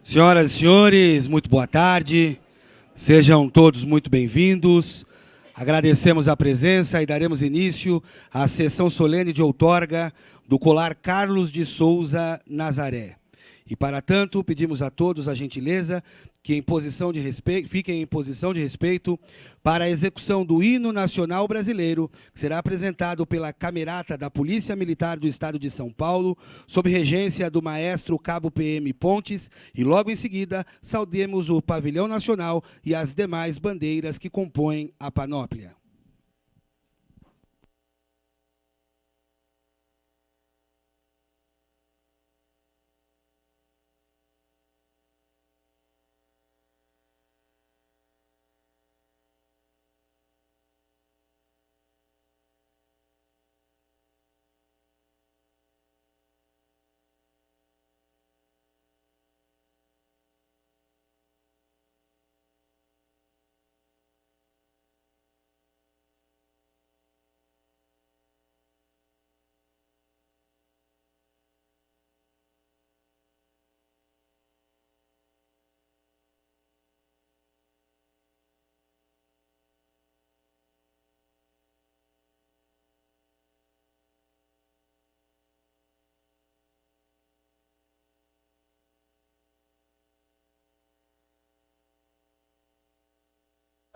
Senhoras e senhores, muito boa tarde. Sejam todos muito bem-vindos. Agradecemos a presença e daremos início à sessão solene de outorga do colar Carlos de Souza Nazaré. E, para tanto, pedimos a todos a gentileza que fiquem em posição de respeito para a execução do hino nacional brasileiro, que será apresentado pela Camerata da Polícia Militar do Estado de São Paulo, sob regência do maestro Cabo PM Pontes, e logo em seguida saudemos o pavilhão nacional e as demais bandeiras que compõem a panóplia.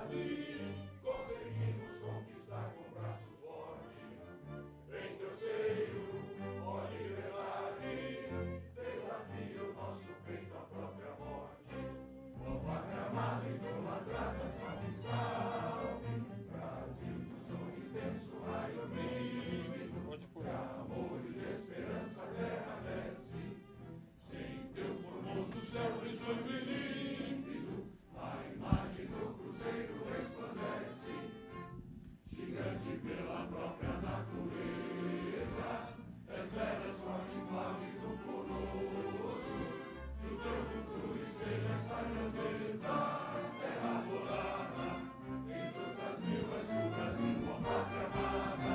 Conseguimos conquistar com braço forte, em teu seio, ó liberdade, desafia o nosso peito à própria morte. Ó pátria amada, idolatrada, salve, salve, Brasil do sonho intenso, raio vívido, de amor e de esperança a terra desce, sem teu formoso céu risonho e límpido, a imagem do cruzeiro resplandece, gigante pela própria natureza, és velas forte pálido colosso, do teu futuro espelha esta grandeza, terra bolada, em tantas mil és tu Brasil, ó pátria amada,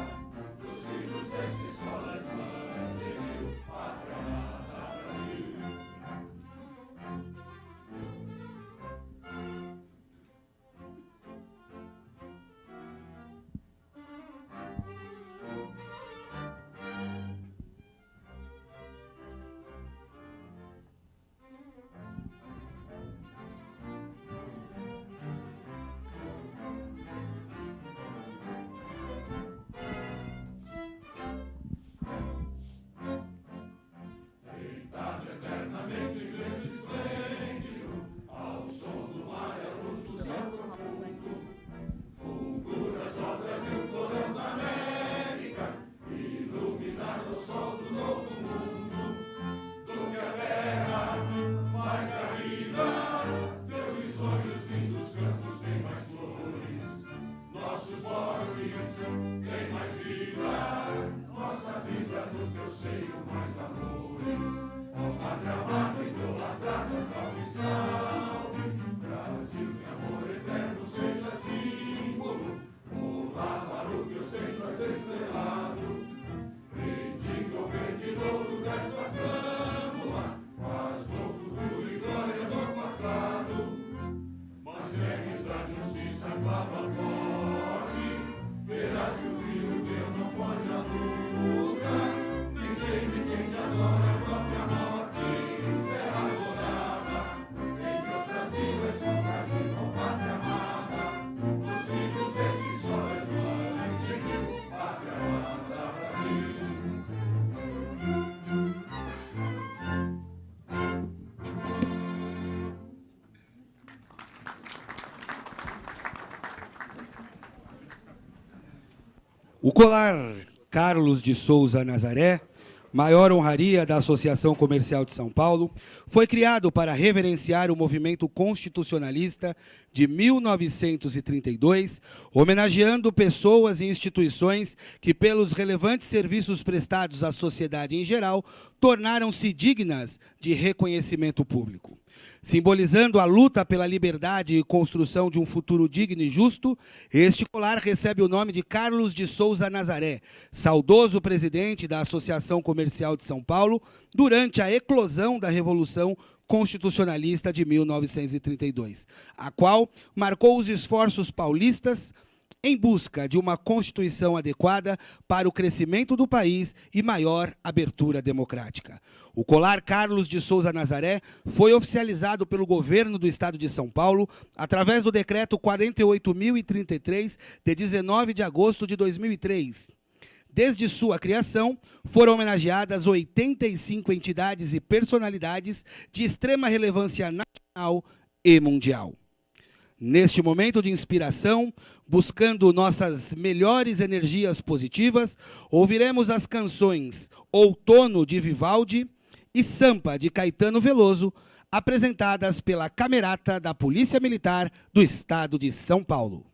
dos filhos desse sol és mãe gentil, pátria amada Brasil. Deitado eternamente grande esplêndido, ao som do mar e à luz do céu profundo, fulgura as obras e o florão da América, iluminado o sol do novo mundo, do que a terra mais garrida, seus risonhos lindos cantos têm mais flores, nossos bosques têm mais vida, nossa vida no teu seio mais amores. Ó pátria amada, idolatrada, salve, salve, Brasil de amor eterno seja símbolo, o lábaro que ostentas estrelado, bendiga o verde louro desta flâmula, paz no futuro e glória no passado, mas segues da justiça clava forte, verás que o filho teu não foge à luta, nem teme quem te adora a própria morte, terra adorada, entre outras vilas do Brasil, ó pátria amada, os filhos desse sol és mãe gentil, pátria amada Brasil. O colar Carlos de Souza Nazaré, maior honraria da Associação Comercial de São Paulo, foi criado para reverenciar o movimento constitucionalista de 1932, homenageando pessoas e instituições que, pelos relevantes serviços prestados à sociedade em geral, tornaram-se dignas de reconhecimento público. Simbolizando a luta pela liberdade e construção de um futuro digno e justo, este colar recebe o nome de Carlos de Souza Nazaré, saudoso presidente da Associação Comercial de São Paulo, durante a eclosão da Revolução Constitucionalista de 1932, a qual marcou os esforços paulistas em busca de uma Constituição adequada para o crescimento do país e maior abertura democrática. O Colar Carlos de Souza Nazaré foi oficializado pelo governo do Estado de São Paulo através do Decreto 48.033, de 19 de agosto de 2003. Desde sua criação, foram homenageadas 85 entidades e personalidades de extrema relevância nacional e mundial. Neste momento de inspiração, buscando nossas melhores energias positivas, ouviremos as canções Outono, de Vivaldi, e Sampa, de Caetano Veloso, apresentadas pela Camerata da Polícia Militar do Estado de São Paulo.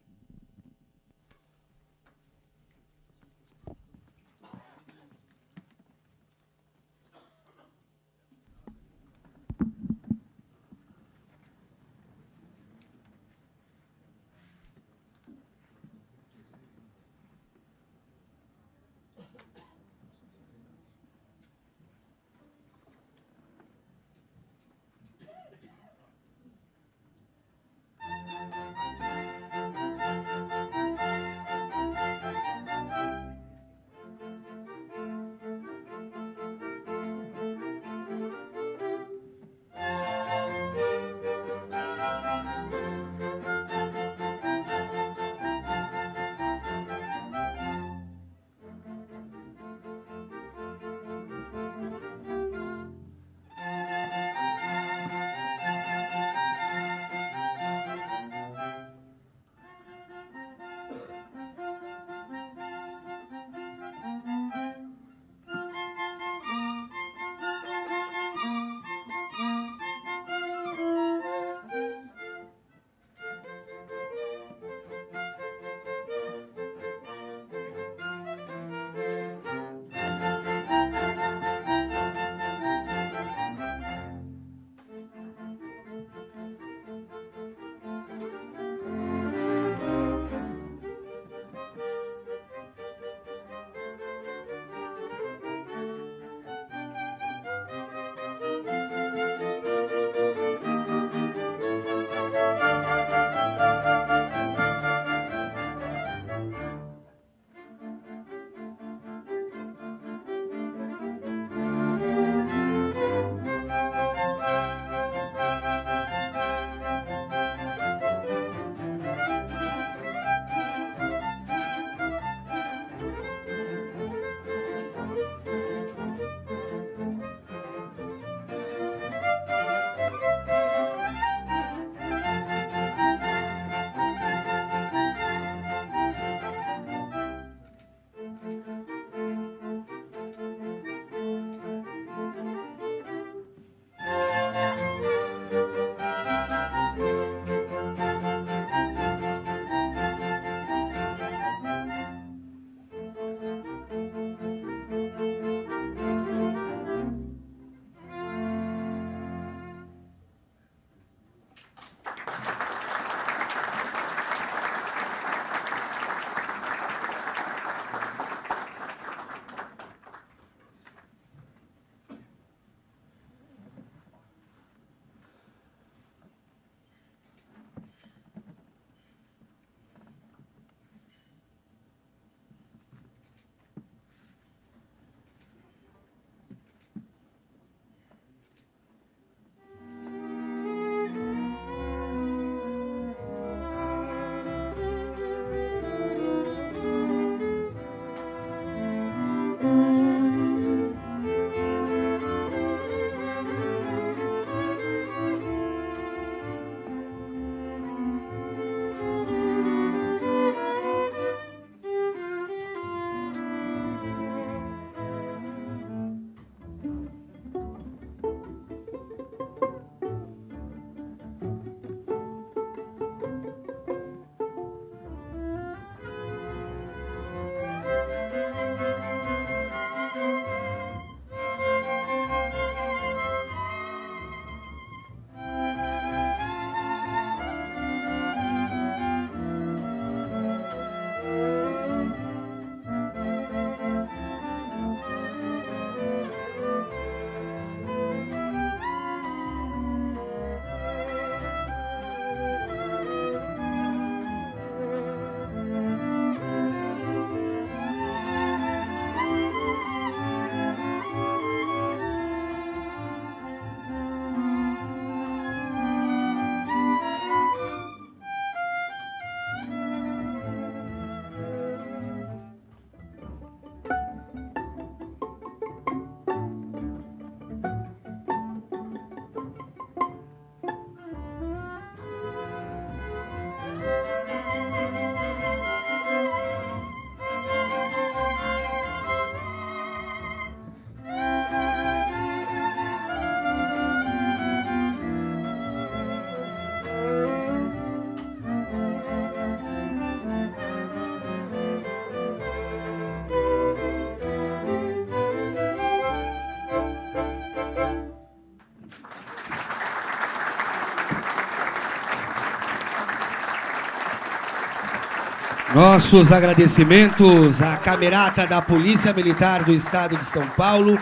Nossos agradecimentos à Camerata da Polícia Militar do Estado de São Paulo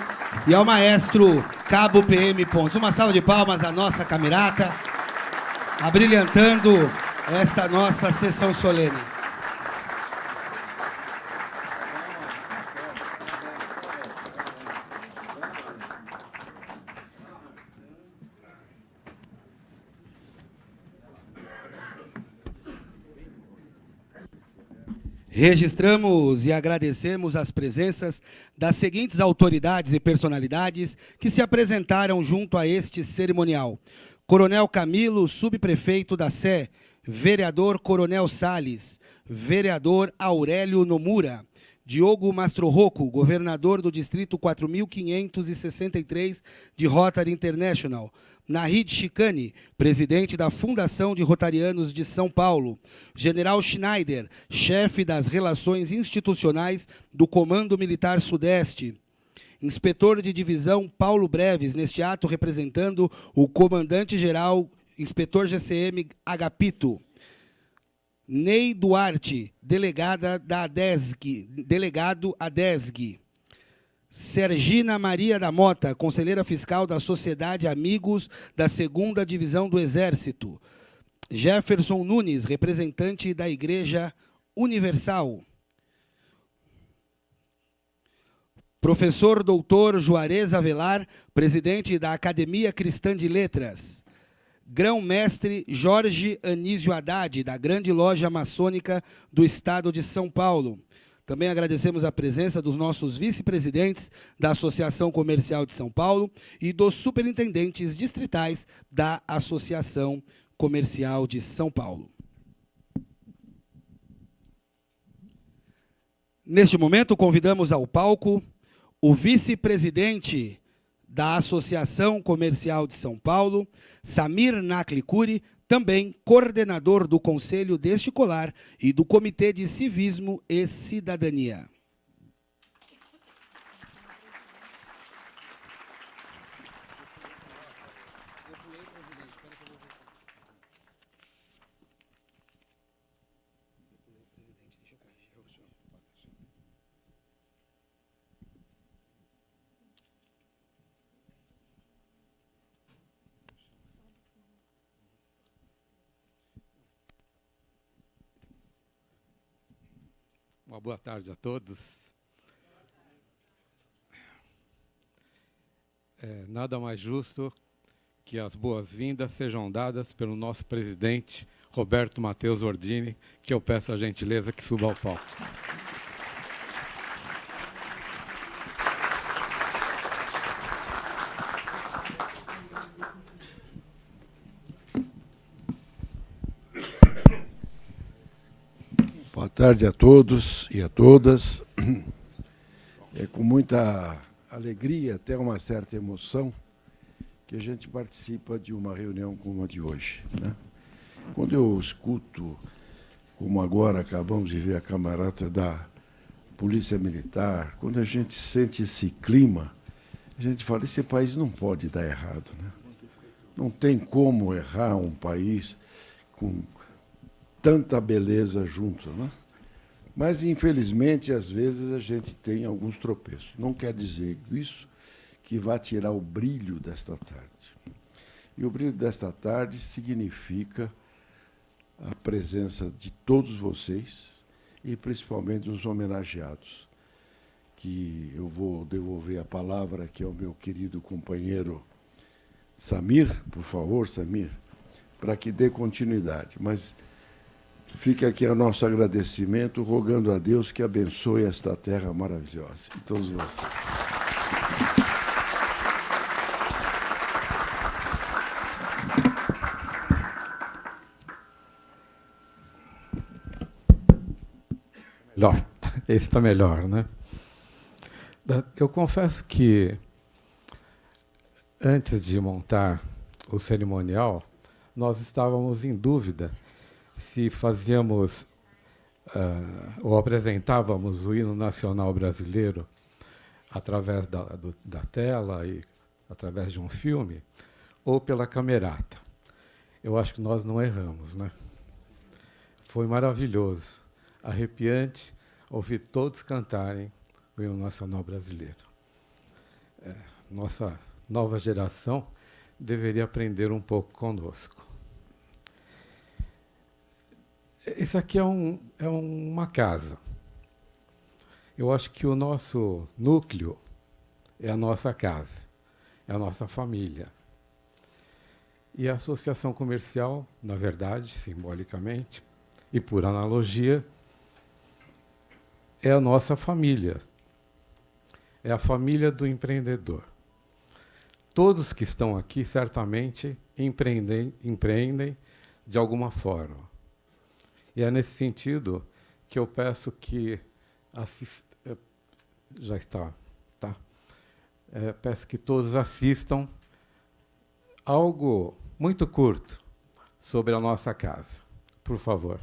e ao maestro Cabo PM Pontes. Uma salva de palmas à nossa Camerata, abrilhantando esta nossa sessão solene. Registramos e agradecemos as presenças das seguintes autoridades e personalidades que se apresentaram junto a este cerimonial. Coronel Camilo, subprefeito da Sé, vereador Coronel Salles, vereador Aurélio Nomura, Diogo Mastrorroco, governador do Distrito 4563 de Rotary International, Nahid Chicane, presidente da Fundação de Rotarianos de São Paulo, General Schneider, chefe das Relações Institucionais do Comando Militar Sudeste, Inspetor de Divisão Paulo Breves, neste ato representando o Comandante-Geral, Inspetor GCM Agapito, Ney Duarte, delegado ADESG, Sergina Maria da Mota, conselheira fiscal da Sociedade Amigos da 2ª Divisão do Exército. Jefferson Nunes, representante da Igreja Universal. Professor Doutor Juarez Avelar, presidente da Academia Cristã de Letras. Grão-mestre Jorge Anísio Haddad, da Grande Loja Maçônica do Estado de São Paulo. Também agradecemos a presença dos nossos vice-presidentes da Associação Comercial de São Paulo e dos superintendentes distritais da Associação Comercial de São Paulo. Neste momento, convidamos ao palco o vice-presidente da Associação Comercial de São Paulo, Samir Naklicuri, também coordenador do Conselho deste Colar e do Comitê de Civismo e Cidadania. Uma boa tarde a todos. Nada mais justo que as boas-vindas sejam dadas pelo nosso presidente, Roberto Matheus Ordini, que eu peço a gentileza que suba ao palco. Boa tarde a todos e a todas. É com muita alegria, até uma certa emoção, que a gente participa de uma reunião como a de hoje, né? Quando eu escuto, como agora acabamos de ver a camarada da Polícia Militar, quando a gente sente esse clima, a gente fala, esse país não pode dar errado, né? Não tem como errar um país com tanta beleza junto, né? Mas, infelizmente, às vezes a gente tem alguns tropeços. Não quer dizer isso que vai tirar o brilho desta tarde. E o brilho desta tarde significa a presença de todos vocês e, principalmente, dos homenageados, que eu vou devolver a palavra aqui ao meu querido companheiro Samir, por favor, Samir, para que dê continuidade. Mas fica aqui o nosso agradecimento, rogando a Deus que abençoe esta terra maravilhosa. E todos vocês. Melhor. Esse está melhor, né? Eu confesso que, antes de montar o cerimonial, nós estávamos em dúvida se fazíamos ou apresentávamos o hino nacional brasileiro através da tela e através de um filme, ou pela camerata. Eu acho que nós não erramos, né? Foi maravilhoso. arrepiante ouvir todos cantarem o hino nacional brasileiro. Nossa nova geração deveria aprender um pouco conosco. Isso aqui é uma casa. Eu acho que o nosso núcleo é a nossa casa, é a nossa família. E a associação comercial, na verdade, simbolicamente, e por analogia, é a nossa família. É a família do empreendedor. Todos que estão aqui, certamente, empreendem de alguma forma. E é nesse sentido que eu peço que já está, tá? Peço que todos assistam algo muito curto sobre a nossa casa. Por favor.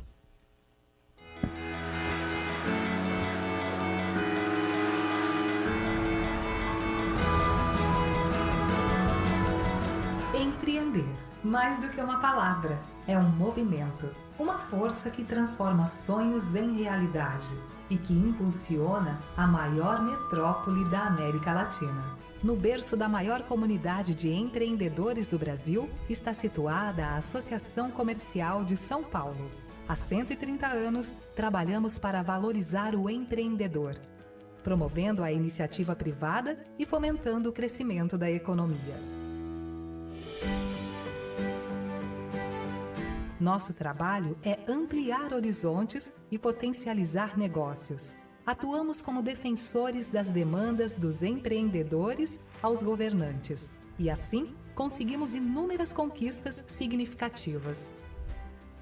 Empreender, mais do que uma palavra, é um movimento, uma força que transforma sonhos em realidade e que impulsiona a maior metrópole da América Latina. No berço da maior comunidade de empreendedores do Brasil está situada a Associação Comercial de São Paulo. Há 130 anos, trabalhamos para valorizar o empreendedor, promovendo a iniciativa privada e fomentando o crescimento da economia. Nosso trabalho é ampliar horizontes e potencializar negócios. Atuamos como defensores das demandas dos empreendedores aos governantes e, assim, conseguimos inúmeras conquistas significativas,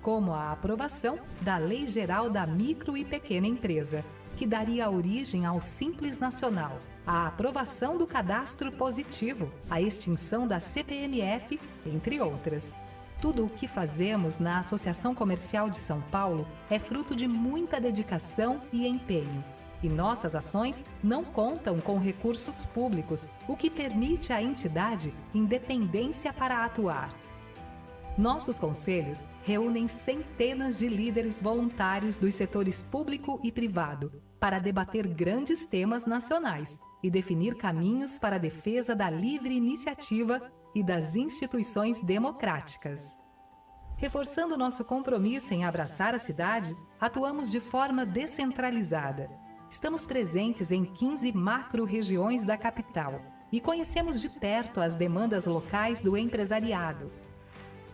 como a aprovação da Lei Geral da Micro e Pequena Empresa, que daria origem ao Simples Nacional, a aprovação do Cadastro Positivo, a extinção da CPMF, entre outras. Tudo o que fazemos na Associação Comercial de São Paulo é fruto de muita dedicação e empenho. E nossas ações não contam com recursos públicos, o que permite à entidade independência para atuar. Nossos conselhos reúnem centenas de líderes voluntários dos setores público e privado para debater grandes temas nacionais e definir caminhos para a defesa da livre iniciativa e das instituições democráticas. Reforçando nosso compromisso em abraçar a cidade, atuamos de forma descentralizada. Estamos presentes em 15 macro-regiões da capital e conhecemos de perto as demandas locais do empresariado.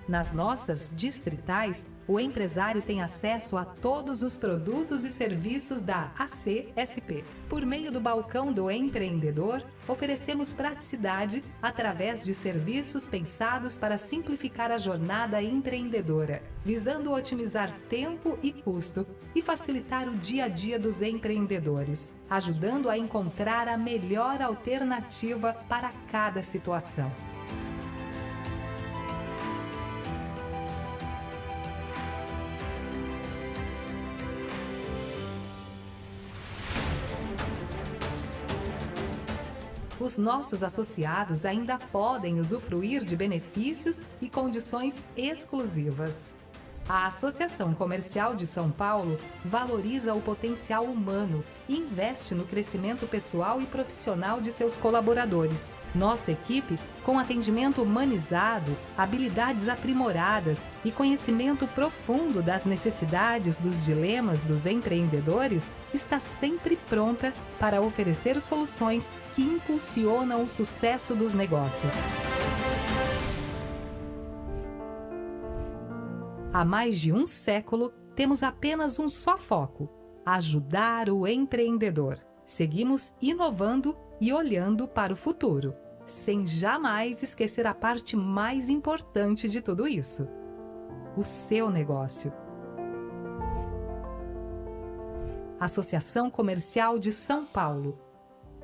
Nas nossas distritais, o empresário tem acesso a todos os produtos e serviços da ACSP. Por meio do balcão do empreendedor, oferecemos praticidade através de serviços pensados para simplificar a jornada empreendedora, visando otimizar tempo e custo e facilitar o dia a dia dos empreendedores, ajudando a encontrar a melhor alternativa para cada situação. Os nossos associados ainda podem usufruir de benefícios e condições exclusivas. A Associação Comercial de São Paulo valoriza o potencial humano e investe no crescimento pessoal e profissional de seus colaboradores. Nossa equipe, com atendimento humanizado, habilidades aprimoradas e conhecimento profundo das necessidades dos dilemas dos empreendedores, está sempre pronta para oferecer soluções que impulsionam o sucesso dos negócios. Há mais de um século, temos apenas um só foco: ajudar o empreendedor. Seguimos inovando e olhando para o futuro, sem jamais esquecer a parte mais importante de tudo isso: o seu negócio. Associação Comercial de São Paulo.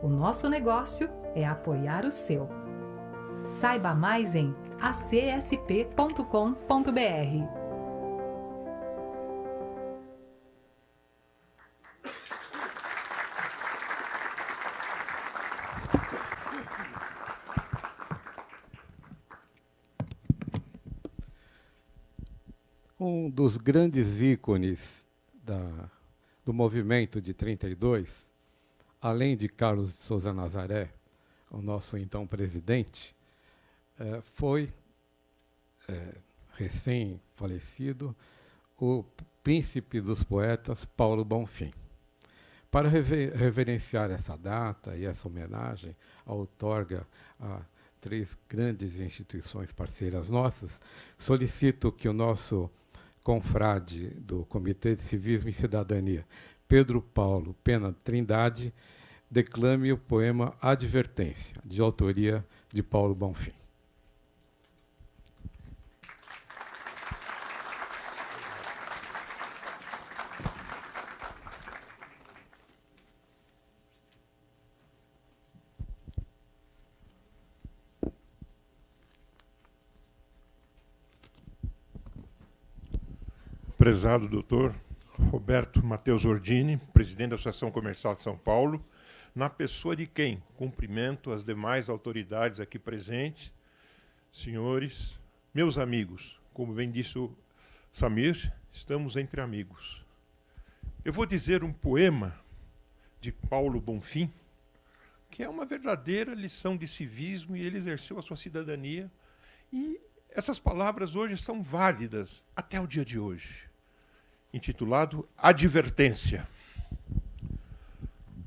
O nosso negócio é apoiar o seu. Saiba mais em acsp.com.br. Um dos grandes ícones da do movimento de 32, além de Carlos de Souza Nazaré, o nosso então presidente, foi recém-falecido o príncipe dos poetas, Paulo Bonfim. Para reverenciar essa data e essa homenagem, a outorga a 3 grandes instituições parceiras nossas, solicito que o nosso confrade do Comitê de Civismo e Cidadania, Pedro Paulo Pena Trindade, declame o poema Advertência, de autoria de Paulo Bonfim. Prezado doutor Roberto Matheus Ordini, presidente da Associação Comercial de São Paulo, na pessoa de quem cumprimento as demais autoridades aqui presentes, senhores, meus amigos, como bem disse o Samir, estamos entre amigos. Eu vou dizer um poema de Paulo Bonfim, que é uma verdadeira lição de civismo, e ele exerceu a sua cidadania, e essas palavras hoje são válidas até o dia de hoje. Intitulado Advertência.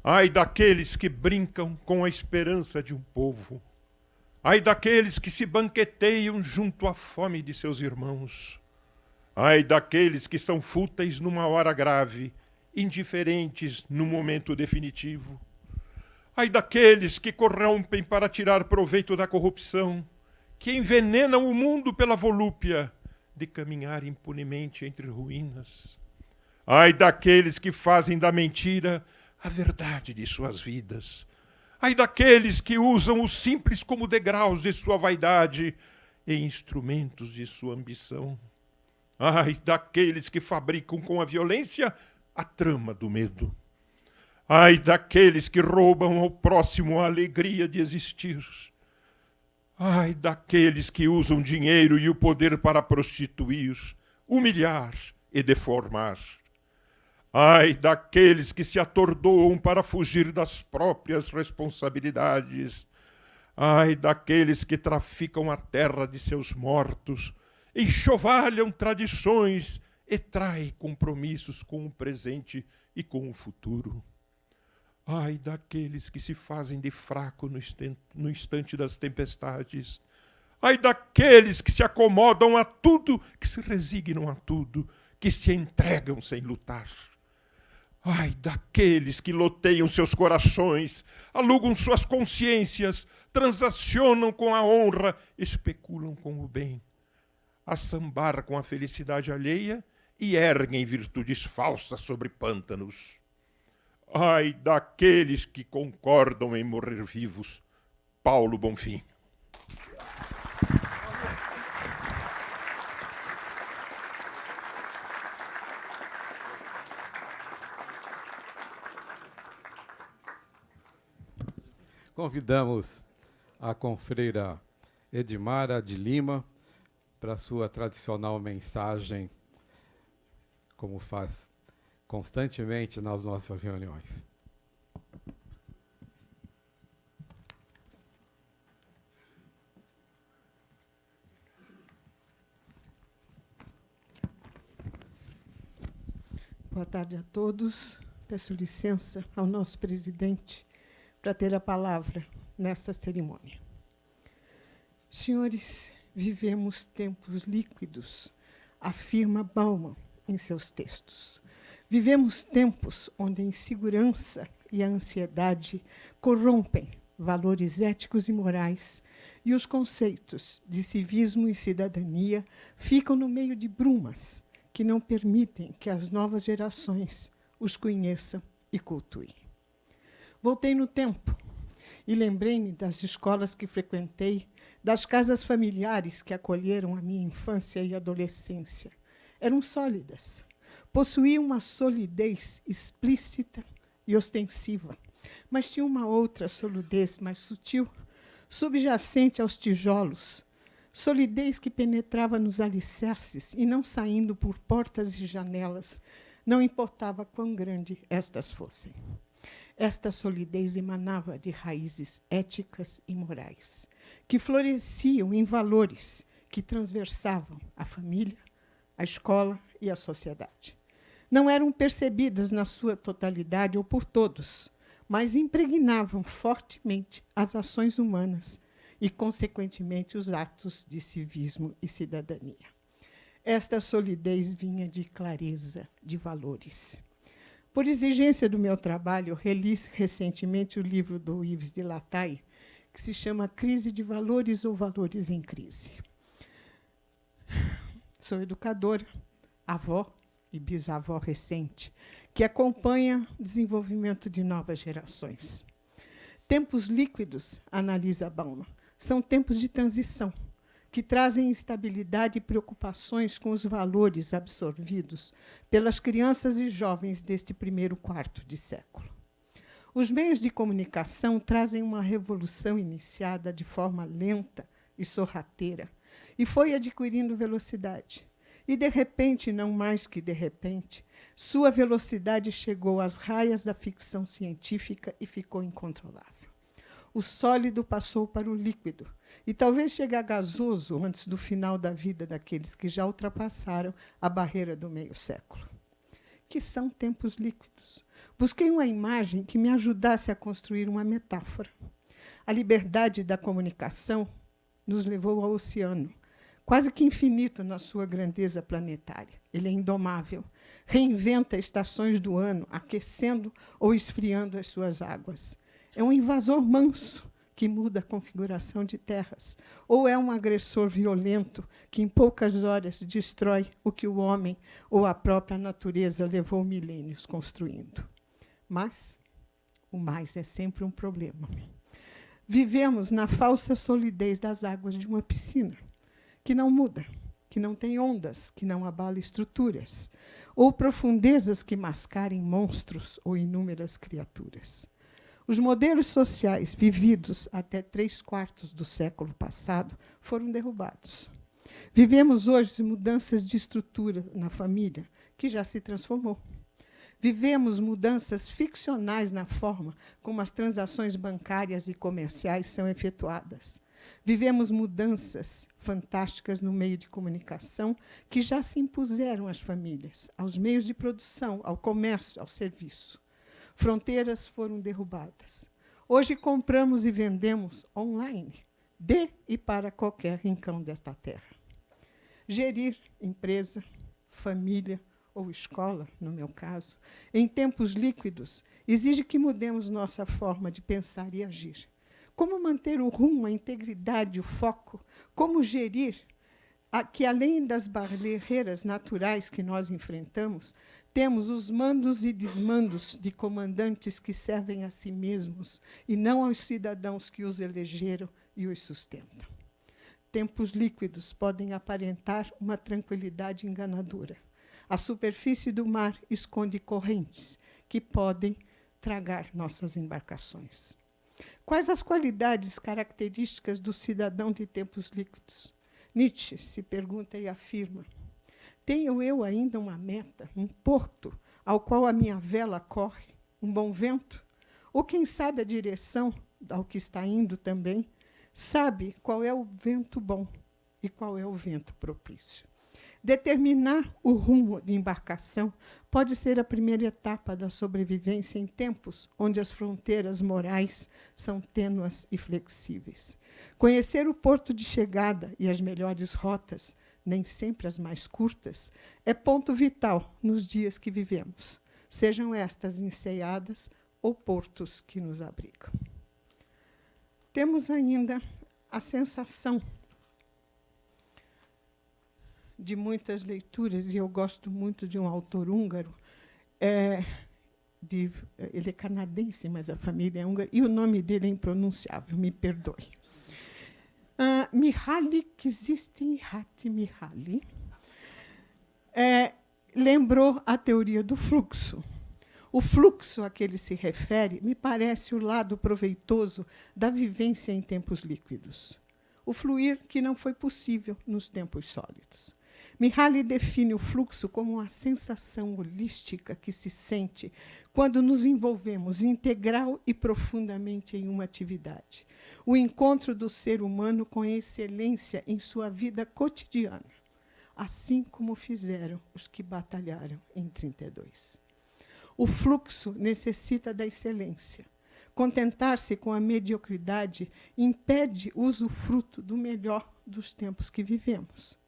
Ai daqueles que brincam com a esperança de um povo. Ai daqueles que se banqueteiam junto à fome de seus irmãos. Ai daqueles que são fúteis numa hora grave, indiferentes no momento definitivo. Ai daqueles que corrompem para tirar proveito da corrupção, que envenenam o mundo pela volúpia de caminhar impunemente entre ruínas. Ai daqueles que fazem da mentira a verdade de suas vidas. Ai daqueles que usam o simples como degraus de sua vaidade e instrumentos de sua ambição. Ai daqueles que fabricam com a violência a trama do medo. Ai daqueles que roubam ao próximo a alegria de existir. Ai daqueles que usam dinheiro e o poder para prostituir, humilhar e deformar. Ai daqueles que se atordoam para fugir das próprias responsabilidades. Ai daqueles que traficam a terra de seus mortos, enxovalham tradições e traem compromissos com o presente e com o futuro. Ai daqueles que se fazem de fraco no instante das tempestades. Ai daqueles que se acomodam a tudo, que se resignam a tudo, que se entregam sem lutar. Ai daqueles que loteiam seus corações, alugam suas consciências, transacionam com a honra, especulam com o bem, a sambar com a felicidade alheia e erguem virtudes falsas sobre pântanos. Ai daqueles que concordam em morrer vivos. Paulo Bonfim. Convidamos a confreira Edmara de Lima para sua tradicional mensagem, como faz constantemente nas nossas reuniões. Boa tarde a todos. Peço licença ao nosso presidente para ter a palavra nessa cerimônia. Senhores, vivemos tempos líquidos, afirma Bauman em seus textos. Vivemos tempos onde a insegurança e a ansiedade corrompem valores éticos e morais, e os conceitos de civismo e cidadania ficam no meio de brumas que não permitem que as novas gerações os conheçam e cultuem. Voltei no tempo e lembrei-me das escolas que frequentei, das casas familiares que acolheram a minha infância e adolescência. Eram sólidas, possuíam uma solidez explícita e ostensiva, mas tinha uma outra solidez mais sutil, subjacente aos tijolos, solidez que penetrava nos alicerces e não saindo por portas e janelas, não importava quão grande estas fossem. Esta solidez emanava de raízes éticas e morais, que floresciam em valores que transversavam a família, a escola e a sociedade. Não eram percebidas na sua totalidade ou por todos, mas impregnavam fortemente as ações humanas e, consequentemente, os atos de civismo e cidadania. Esta solidez vinha de clareza de valores. Por exigência do meu trabalho, reli recentemente o livro do Yves de Lattaille, que se chama Crise de Valores ou Valores em Crise. Sou educadora, avó e bisavó recente, que acompanha o desenvolvimento de novas gerações. Tempos líquidos, analisa Bauman, são tempos de transição, que trazem instabilidade e preocupações com os valores absorvidos pelas crianças e jovens deste primeiro quarto de século. Os meios de comunicação trazem uma revolução iniciada de forma lenta e sorrateira, e foi adquirindo velocidade. E, de repente, não mais que de repente, sua velocidade chegou às raias da ficção científica e ficou incontrolável. O sólido passou para o líquido, e talvez chegue a gasoso antes do final da vida daqueles que já ultrapassaram a barreira do meio século. Que são tempos líquidos? Busquei uma imagem que me ajudasse a construir uma metáfora. A liberdade da comunicação nos levou ao oceano, quase que infinito na sua grandeza planetária. Ele é indomável, reinventa estações do ano, aquecendo ou esfriando as suas águas. É um invasor manso, que muda a configuração de terras, ou é um agressor violento, que em poucas horas destrói o que o homem ou a própria natureza levou milênios construindo. Mas o mais é sempre um problema. Vivemos na falsa solidez das águas de uma piscina, que não muda, que não tem ondas, que não abala estruturas, ou profundezas que mascarem monstros ou inúmeras criaturas. Os modelos sociais vividos até 3/4 do século passado foram derrubados. Vivemos hoje mudanças de estrutura na família, que já se transformou. Vivemos mudanças ficcionais na forma como as transações bancárias e comerciais são efetuadas. Vivemos mudanças fantásticas no meio de comunicação que já se impuseram às famílias, aos meios de produção, ao comércio, ao serviço. Fronteiras foram derrubadas. Hoje compramos e vendemos online, de e para qualquer rincão desta terra. Gerir empresa, família ou escola, no meu caso, em tempos líquidos, exige que mudemos nossa forma de pensar e agir. Como manter o rumo, a integridade, o foco? Como gerir que, além das barreiras naturais que nós enfrentamos, temos os mandos e desmandos de comandantes que servem a si mesmos e não aos cidadãos que os elegeram e os sustentam. Tempos líquidos podem aparentar uma tranquilidade enganadora. A superfície do mar esconde correntes que podem tragar nossas embarcações. Quais as qualidades características do cidadão de tempos líquidos? Nietzsche se pergunta e afirma: tenho eu ainda uma meta, um porto ao qual a minha vela corre, um bom vento? Ou, quem sabe, a direção ao que está indo também? Sabe qual é o vento bom e qual é o vento propício. Determinar o rumo de embarcação pode ser a primeira etapa da sobrevivência em tempos onde as fronteiras morais são tênues e flexíveis. Conhecer o porto de chegada e as melhores rotas, nem sempre as mais curtas, é ponto vital nos dias que vivemos, sejam estas enseadas ou portos que nos abrigam. Temos ainda a sensação de muitas leituras, e eu gosto muito de um autor húngaro, ele é canadense, mas a família é húngara, e o nome dele é impronunciável, me perdoe. Mihaly Csikszentmihalyi lembrou a teoria do fluxo. O fluxo a que ele se refere me parece o lado proveitoso da vivência em tempos líquidos. O fluir que não foi possível nos tempos sólidos. Mihaly define o fluxo como uma sensação holística que se sente quando nos envolvemos integral e profundamente em uma atividade. O encontro do ser humano com a excelência em sua vida cotidiana, assim como fizeram os que batalharam em 32. O fluxo necessita da excelência. Contentar-se com a mediocridade impede o usufruto do melhor dos tempos que vivemos.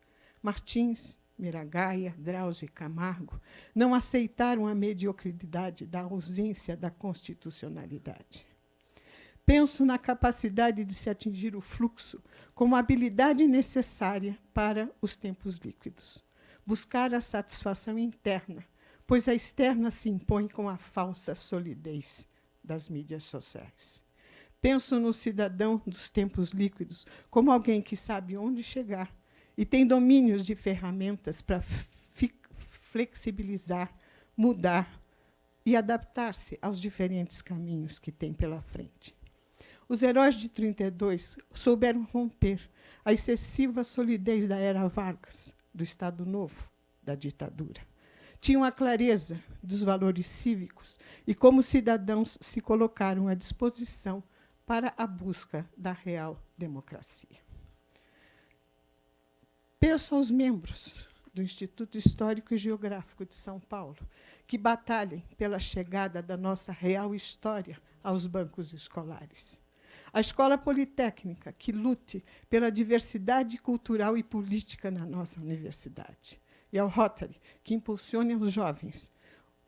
Martins, Miragaia, Drauzio e Camargo não aceitaram a mediocridade da ausência da constitucionalidade. Penso na capacidade de se atingir o fluxo como habilidade necessária para os tempos líquidos. Buscar a satisfação interna, pois a externa se impõe com a falsa solidez das mídias sociais. Penso no cidadão dos tempos líquidos como alguém que sabe onde chegar e tem domínios de ferramentas para flexibilizar, mudar e adaptar-se aos diferentes caminhos que tem pela frente. Os heróis de 32 souberam romper a excessiva solidez da era Vargas, do Estado Novo, da ditadura. Tinham a clareza dos valores cívicos e, como cidadãos, se colocaram à disposição para a busca da real democracia. Penso aos membros do Instituto Histórico e Geográfico de São Paulo, que batalhem pela chegada da nossa real história aos bancos escolares. A Escola Politécnica, que lute pela diversidade cultural e política na nossa universidade. E ao Rotary, que impulsione os jovens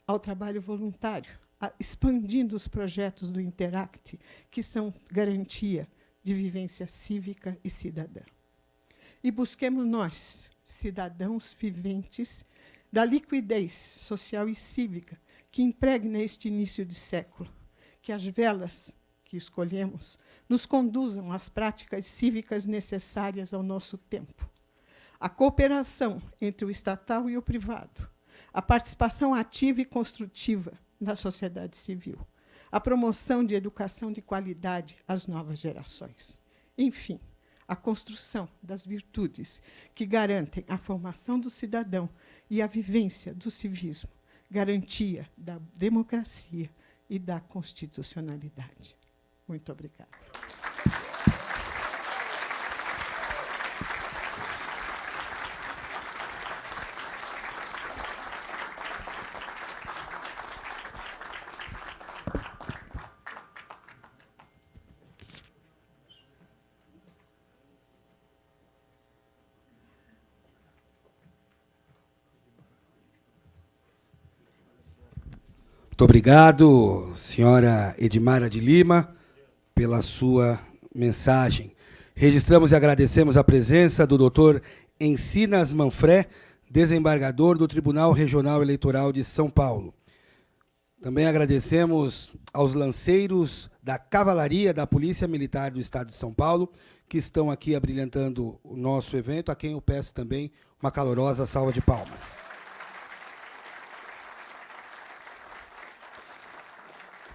ao trabalho voluntário, expandindo os projetos do Interact, que são garantia de vivência cívica e cidadã. E busquemos nós, cidadãos viventes, da liquidez social e cívica que impregna este início de século, que as velas que escolhemos nos conduzam às práticas cívicas necessárias ao nosso tempo. A cooperação entre o estatal e o privado, a participação ativa e construtiva da sociedade civil, a promoção de educação de qualidade às novas gerações. Enfim, a construção das virtudes que garantem a formação do cidadão e a vivência do civismo, garantia da democracia e da constitucionalidade. Muito obrigada. Muito obrigado, senhora Edmara de Lima, pela sua mensagem. Registramos e agradecemos a presença do doutor Encinas Manfré, desembargador do Tribunal Regional Eleitoral de São Paulo. Também agradecemos aos lanceiros da Cavalaria da Polícia Militar do Estado de São Paulo, que estão aqui abrilhantando o nosso evento, a quem eu peço também uma calorosa salva de palmas.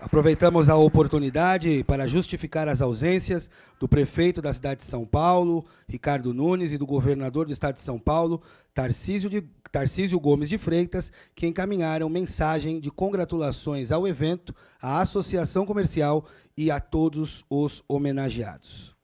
Aproveitamos a oportunidade para justificar as ausências do prefeito da cidade de São Paulo, Ricardo Nunes, e do governador do estado de São Paulo, Tarcísio Gomes de Freitas, que encaminharam mensagem de congratulações ao evento, à associação comercial e a todos os homenageados.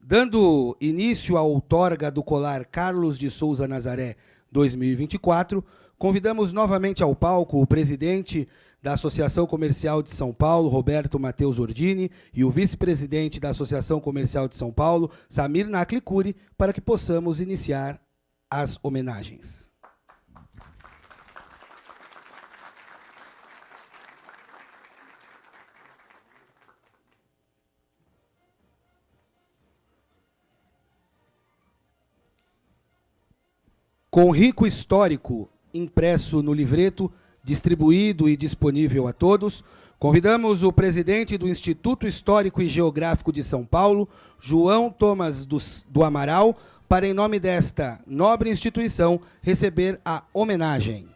Dando início à outorga do colar Carlos de Souza Nazaré 2024, convidamos novamente ao palco o presidente da Associação Comercial de São Paulo, Roberto Matheus Ordini, e o vice-presidente da Associação Comercial de São Paulo, Samir Naklicuri, para que possamos iniciar as homenagens. Com rico histórico impresso no livreto, distribuído e disponível a todos, convidamos o presidente do Instituto Histórico e Geográfico de São Paulo, João Thomas do Amaral, para, em nome desta nobre instituição, receber a homenagem.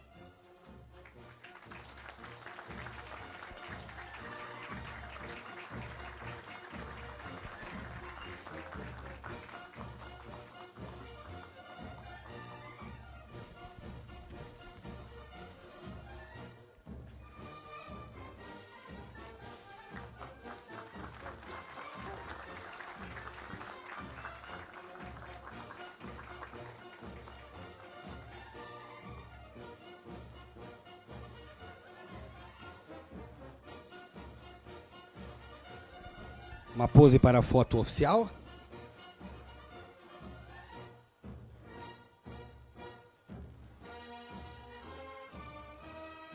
Uma pose para a foto oficial.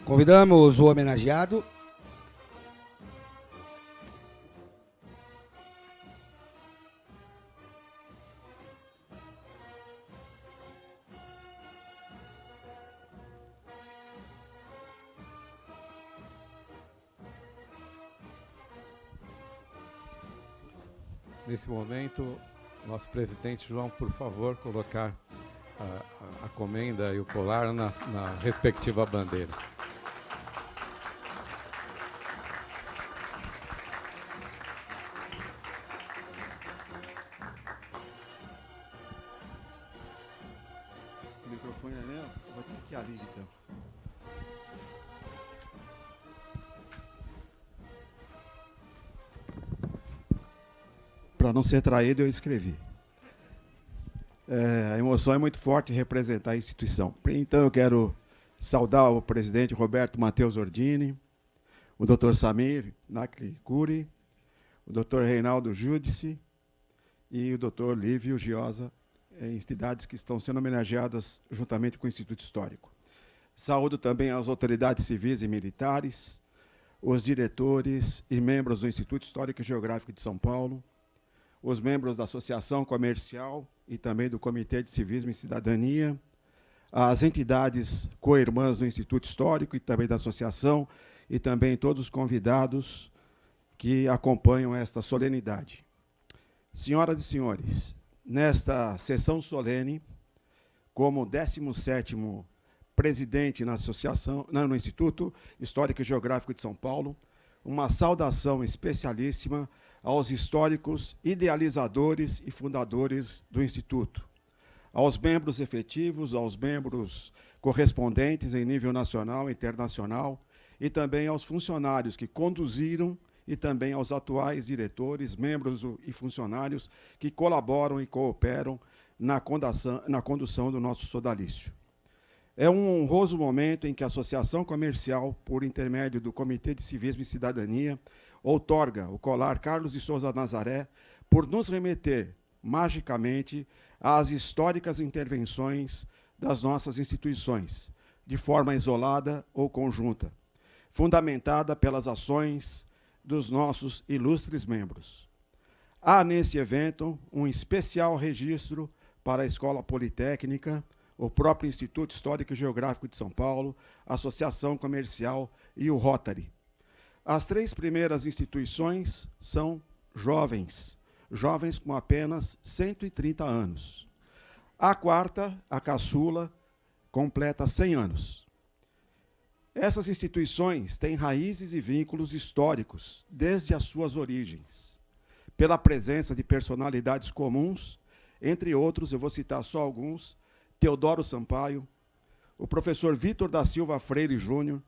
Convidamos o homenageado. Nesse momento, nosso presidente João, por favor, colocar a comenda e o colar na respectiva bandeira. O microfone é meu? Eu vou ter que ir ali, então. Para não ser traído, eu escrevi. A emoção é muito forte representar a instituição. Então, eu quero saudar o presidente Roberto Matheus Ordini, o Dr. Samir Nakli Curi, o Dr. Reinaldo Júdice e o Dr. Lívio Giosa, entidades que estão sendo homenageadas juntamente com o Instituto Histórico. Saúdo também as autoridades civis e militares, os diretores e membros do Instituto Histórico e Geográfico de São Paulo, os membros da Associação Comercial e também do Comitê de Civismo e Cidadania, as entidades co-irmãs do Instituto Histórico e também da Associação, e também todos os convidados que acompanham esta solenidade. Senhoras e senhores, nesta sessão solene, como 17º presidente na associação, no Instituto Histórico e Geográfico de São Paulo, uma saudação especialíssima aos históricos idealizadores e fundadores do Instituto, aos membros efetivos, aos membros correspondentes em nível nacional e internacional, e também aos funcionários que conduziram, e também aos atuais diretores, membros e funcionários que colaboram e cooperam na condução do nosso sodalício. É um honroso momento em que a Associação Comercial, por intermédio do Comitê de Civismo e Cidadania, outorga o colar Carlos de Souza Nazaré por nos remeter, magicamente, às históricas intervenções das nossas instituições, de forma isolada ou conjunta, fundamentada pelas ações dos nossos ilustres membros. Há, nesse evento, um especial registro para a Escola Politécnica, o próprio Instituto Histórico e Geográfico de São Paulo, a Associação Comercial e o Rotary. As três primeiras instituições são jovens, jovens com apenas 130 anos. A quarta, a caçula, completa 100 anos. Essas instituições têm raízes e vínculos históricos desde as suas origens, pela presença de personalidades comuns, entre outros, eu vou citar só alguns: Teodoro Sampaio, o professor Vitor da Silva Freire Júnior,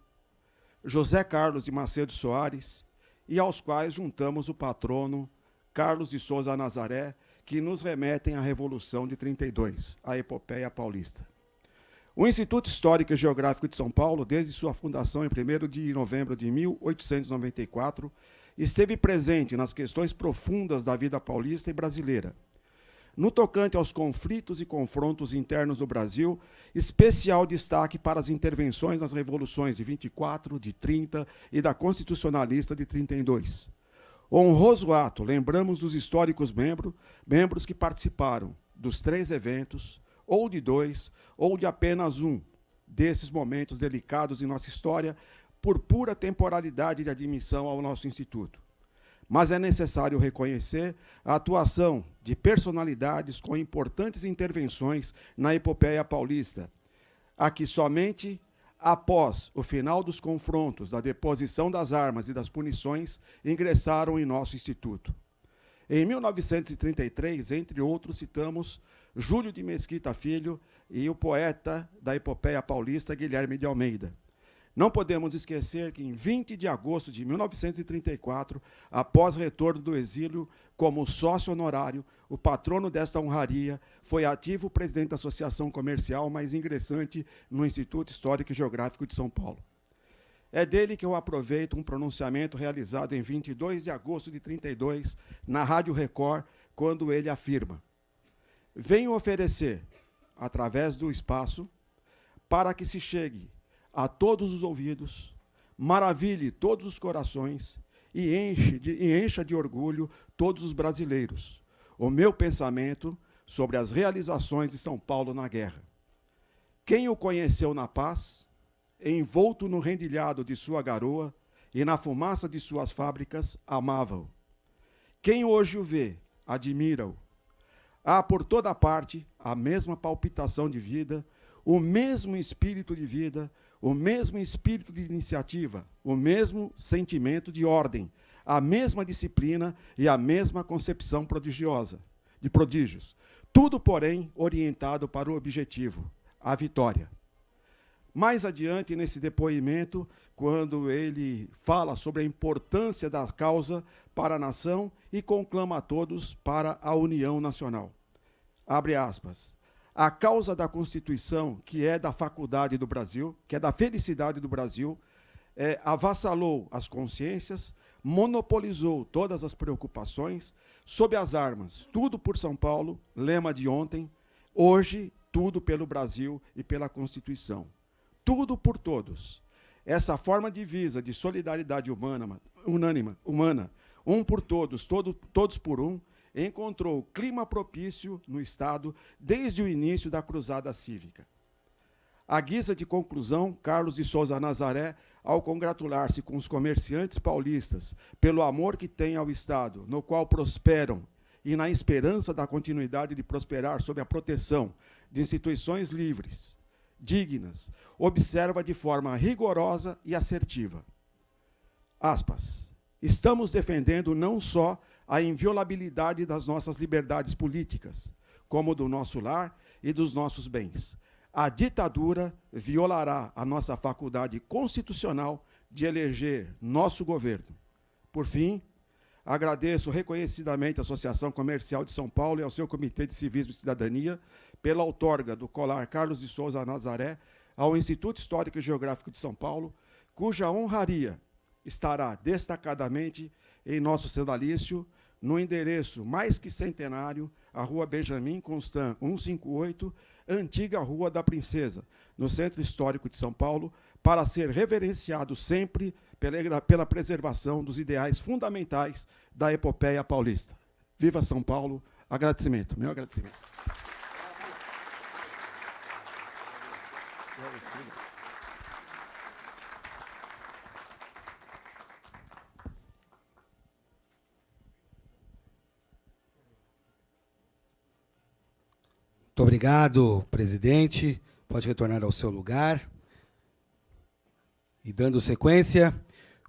José Carlos de Macedo Soares, e aos quais juntamos o patrono Carlos de Souza Nazaré, que nos remetem à Revolução de 32, a epopeia paulista. O Instituto Histórico e Geográfico de São Paulo, desde sua fundação em 1º de novembro de 1894, esteve presente nas questões profundas da vida paulista e brasileira. No tocante aos conflitos e confrontos internos do Brasil, especial destaque para as intervenções nas revoluções de 24, de 30 e da Constitucionalista de 32. Honroso ato, lembramos dos históricos membros que participaram dos 3 eventos, ou de 2, ou de apenas um, desses momentos delicados em nossa história, por pura temporalidade de admissão ao nosso Instituto. Mas é necessário reconhecer a atuação de personalidades com importantes intervenções na epopeia paulista, a que somente após o final dos confrontos, da deposição das armas e das punições, ingressaram em nosso Instituto. Em 1933, entre outros, citamos Júlio de Mesquita Filho e o poeta da epopeia paulista, Guilherme de Almeida. Não podemos esquecer que, em 20 de agosto de 1934, após retorno do exílio como sócio honorário, o patrono desta honraria foi ativo presidente da Associação Comercial, mas ingressante no Instituto Histórico e Geográfico de São Paulo. É dele que eu aproveito um pronunciamento realizado em 22 de agosto de 32, na Rádio Record, quando ele afirma: venho oferecer, através do espaço, para que se chegue a todos os ouvidos, maravilhe todos os corações e encha de orgulho todos os brasileiros o meu pensamento sobre as realizações de São Paulo na guerra. Quem o conheceu na paz, envolto no rendilhado de sua garoa e na fumaça de suas fábricas, amava-o. Quem hoje o vê, admira-o. Há por toda parte a mesma palpitação de vida, o mesmo espírito de vida, o mesmo espírito de iniciativa, o mesmo sentimento de ordem, a mesma disciplina e a mesma concepção prodigiosa, de prodígios. Tudo, porém, orientado para o objetivo, a vitória. Mais adiante, nesse depoimento, quando ele fala sobre a importância da causa para a nação e conclama a todos para a união nacional. Abre aspas. A causa da Constituição, que é da faculdade do Brasil, que é da felicidade do Brasil, avassalou as consciências, monopolizou todas as preocupações, sob as armas, tudo por São Paulo, lema de ontem, hoje, tudo pelo Brasil e pela Constituição. Tudo por todos. Essa forma divisa de solidariedade humana, um por todos, todos por um, encontrou clima propício no Estado desde o início da cruzada cívica. À guisa de conclusão, Carlos de Souza Nazaré, ao congratular-se com os comerciantes paulistas pelo amor que têm ao Estado, no qual prosperam, e na esperança da continuidade de prosperar sob a proteção de instituições livres, dignas, observa de forma rigorosa e assertiva. Aspas. Estamos defendendo não só a inviolabilidade das nossas liberdades políticas, como do nosso lar e dos nossos bens. A ditadura violará a nossa faculdade constitucional de eleger nosso governo. Por fim, agradeço reconhecidamente à Associação Comercial de São Paulo e ao seu Comitê de Civismo e Cidadania pela outorga do colar Carlos de Souza Nazaré ao Instituto Histórico e Geográfico de São Paulo, cuja honraria estará destacadamente em nosso sedalício, no endereço mais que centenário, a Rua Benjamin Constant, 158, antiga Rua da Princesa, no Centro Histórico de São Paulo, para ser reverenciado sempre pela preservação dos ideais fundamentais da epopeia paulista. Viva São Paulo! Agradecimento, meu agradecimento. Muito obrigado, presidente. Pode retornar ao seu lugar. E dando sequência,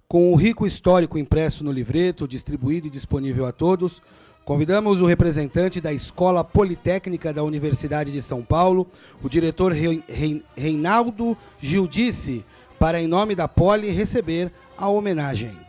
com o rico histórico impresso no livreto, distribuído e disponível a todos, convidamos o representante da Escola Politécnica da Universidade de São Paulo, o diretor Reinaldo Giudice, para, em nome da Poli, receber a homenagem.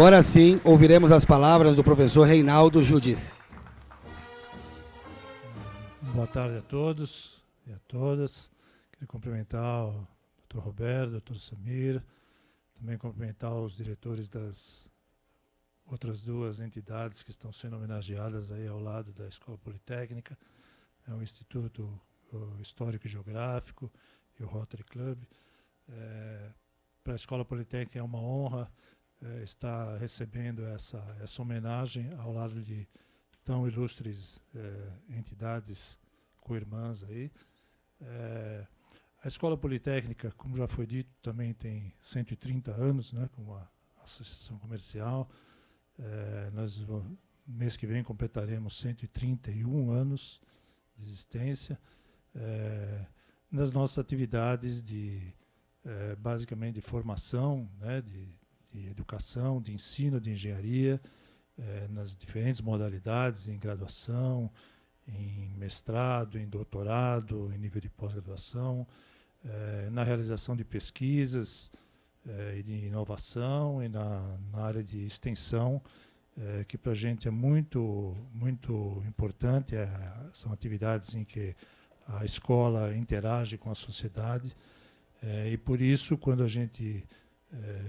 Agora sim, ouviremos as palavras do professor Reinaldo Giudice. Boa tarde a todos e a todas. Quero cumprimentar o Dr. Roberto, o Dr. Samir, também cumprimentar os diretores das outras duas entidades que estão sendo homenageadas aí ao lado da Escola Politécnica, o Instituto Histórico e Geográfico e o Rotary Club. para a Escola Politécnica é uma honra estar recebendo essa homenagem ao lado de tão ilustres entidades co-irmãs aí. A Escola Politécnica, como já foi dito, também tem 130 anos, né, como uma associação comercial. Nós, mês que vem, completaremos 131 anos de existência. Nas nossas atividades basicamente de formação, né, de educação, de ensino, de engenharia, nas diferentes modalidades, em graduação, em mestrado, em doutorado, em nível de pós-graduação, na realização de pesquisas e de inovação e na área de extensão, que para a gente é muito, muito importante. São atividades em que a escola interage com a sociedade, e por isso, quando a gente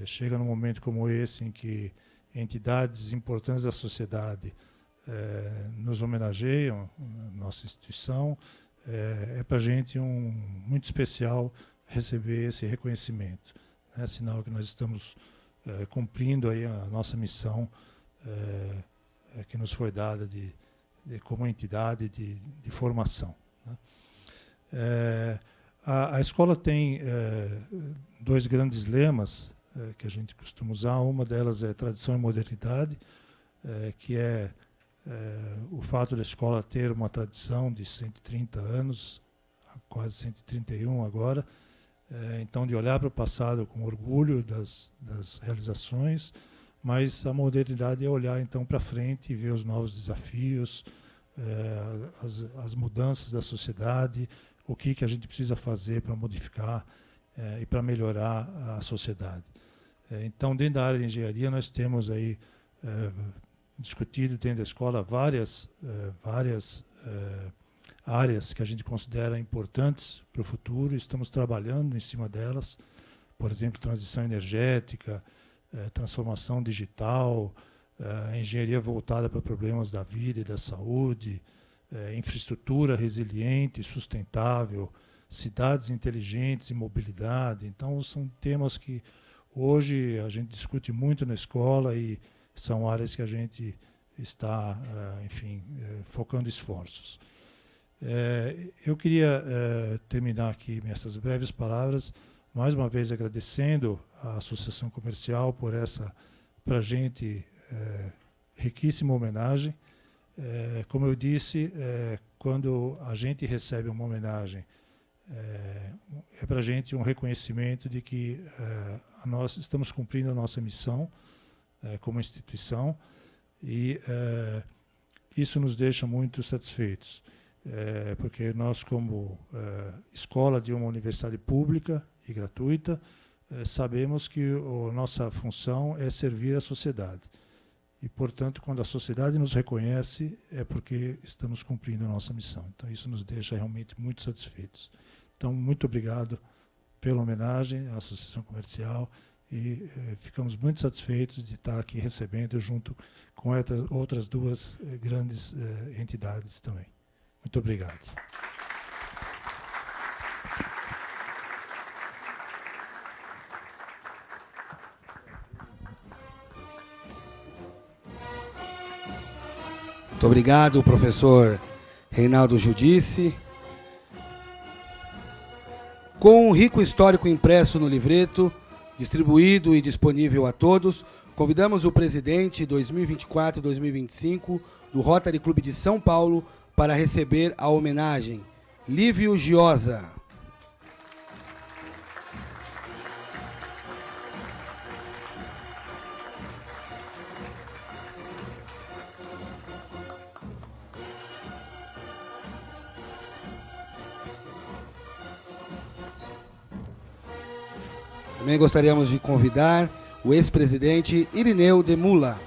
chega num momento como esse, em que entidades importantes da sociedade nos homenageiam, nossa instituição, é para a gente muito especial receber esse reconhecimento. É sinal que nós estamos cumprindo aí a nossa missão que nos foi dada como entidade de formação, né? A escola tem dois grandes lemas que a gente costuma usar. Uma delas é tradição e modernidade, que é o fato da escola ter uma tradição de 130 anos, quase 131 agora, então de olhar para o passado com orgulho das realizações, mas a modernidade é olhar então para frente e ver os novos desafios, as mudanças da sociedade, o que a gente precisa fazer para modificar e para melhorar a sociedade. Então, dentro da área de engenharia, nós temos aí discutido dentro da escola várias áreas que a gente considera importantes para o futuro. Estamos trabalhando em cima delas, por exemplo, transição energética, transformação digital, engenharia voltada para problemas da vida e da saúde, infraestrutura resiliente, sustentável, cidades inteligentes e mobilidade. Então, são temas que hoje a gente discute muito na escola e são áreas que a gente está, enfim, focando esforços. Eu queria terminar aqui essas breves palavras, mais uma vez agradecendo à Associação Comercial por essa, para a gente, riquíssima homenagem. Como eu disse, quando a gente recebe uma homenagem, é para a gente um reconhecimento de que nós estamos cumprindo a nossa missão como instituição, e isso nos deixa muito satisfeitos, porque nós, como escola de uma universidade pública e gratuita, sabemos que a nossa função é servir a sociedade. E, portanto, quando a sociedade nos reconhece, é porque estamos cumprindo a nossa missão. Então, isso nos deixa realmente muito satisfeitos. Então, muito obrigado pela homenagem à Associação Comercial e ficamos muito satisfeitos de estar aqui recebendo junto com outras duas grandes entidades também. Muito obrigado. Muito obrigado, professor Reinaldo Giudice. Com um rico histórico impresso no livreto, distribuído e disponível a todos, convidamos o presidente 2024-2025 do Rotary Clube de São Paulo para receber a homenagem. Lívio Giosa. Também gostaríamos de convidar o ex-presidente Irineu de Mula.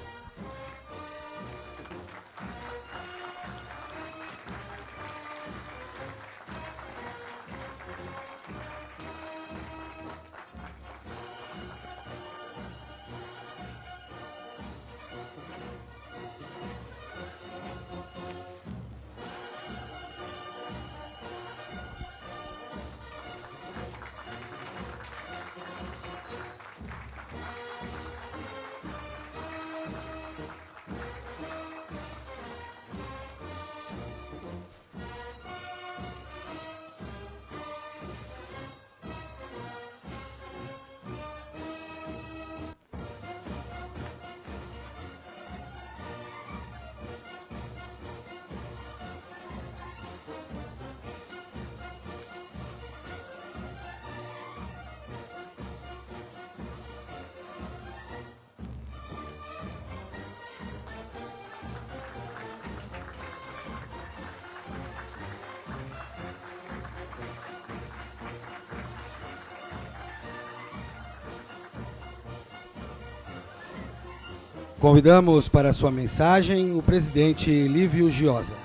Convidamos para sua mensagem o presidente Lívio Giosa.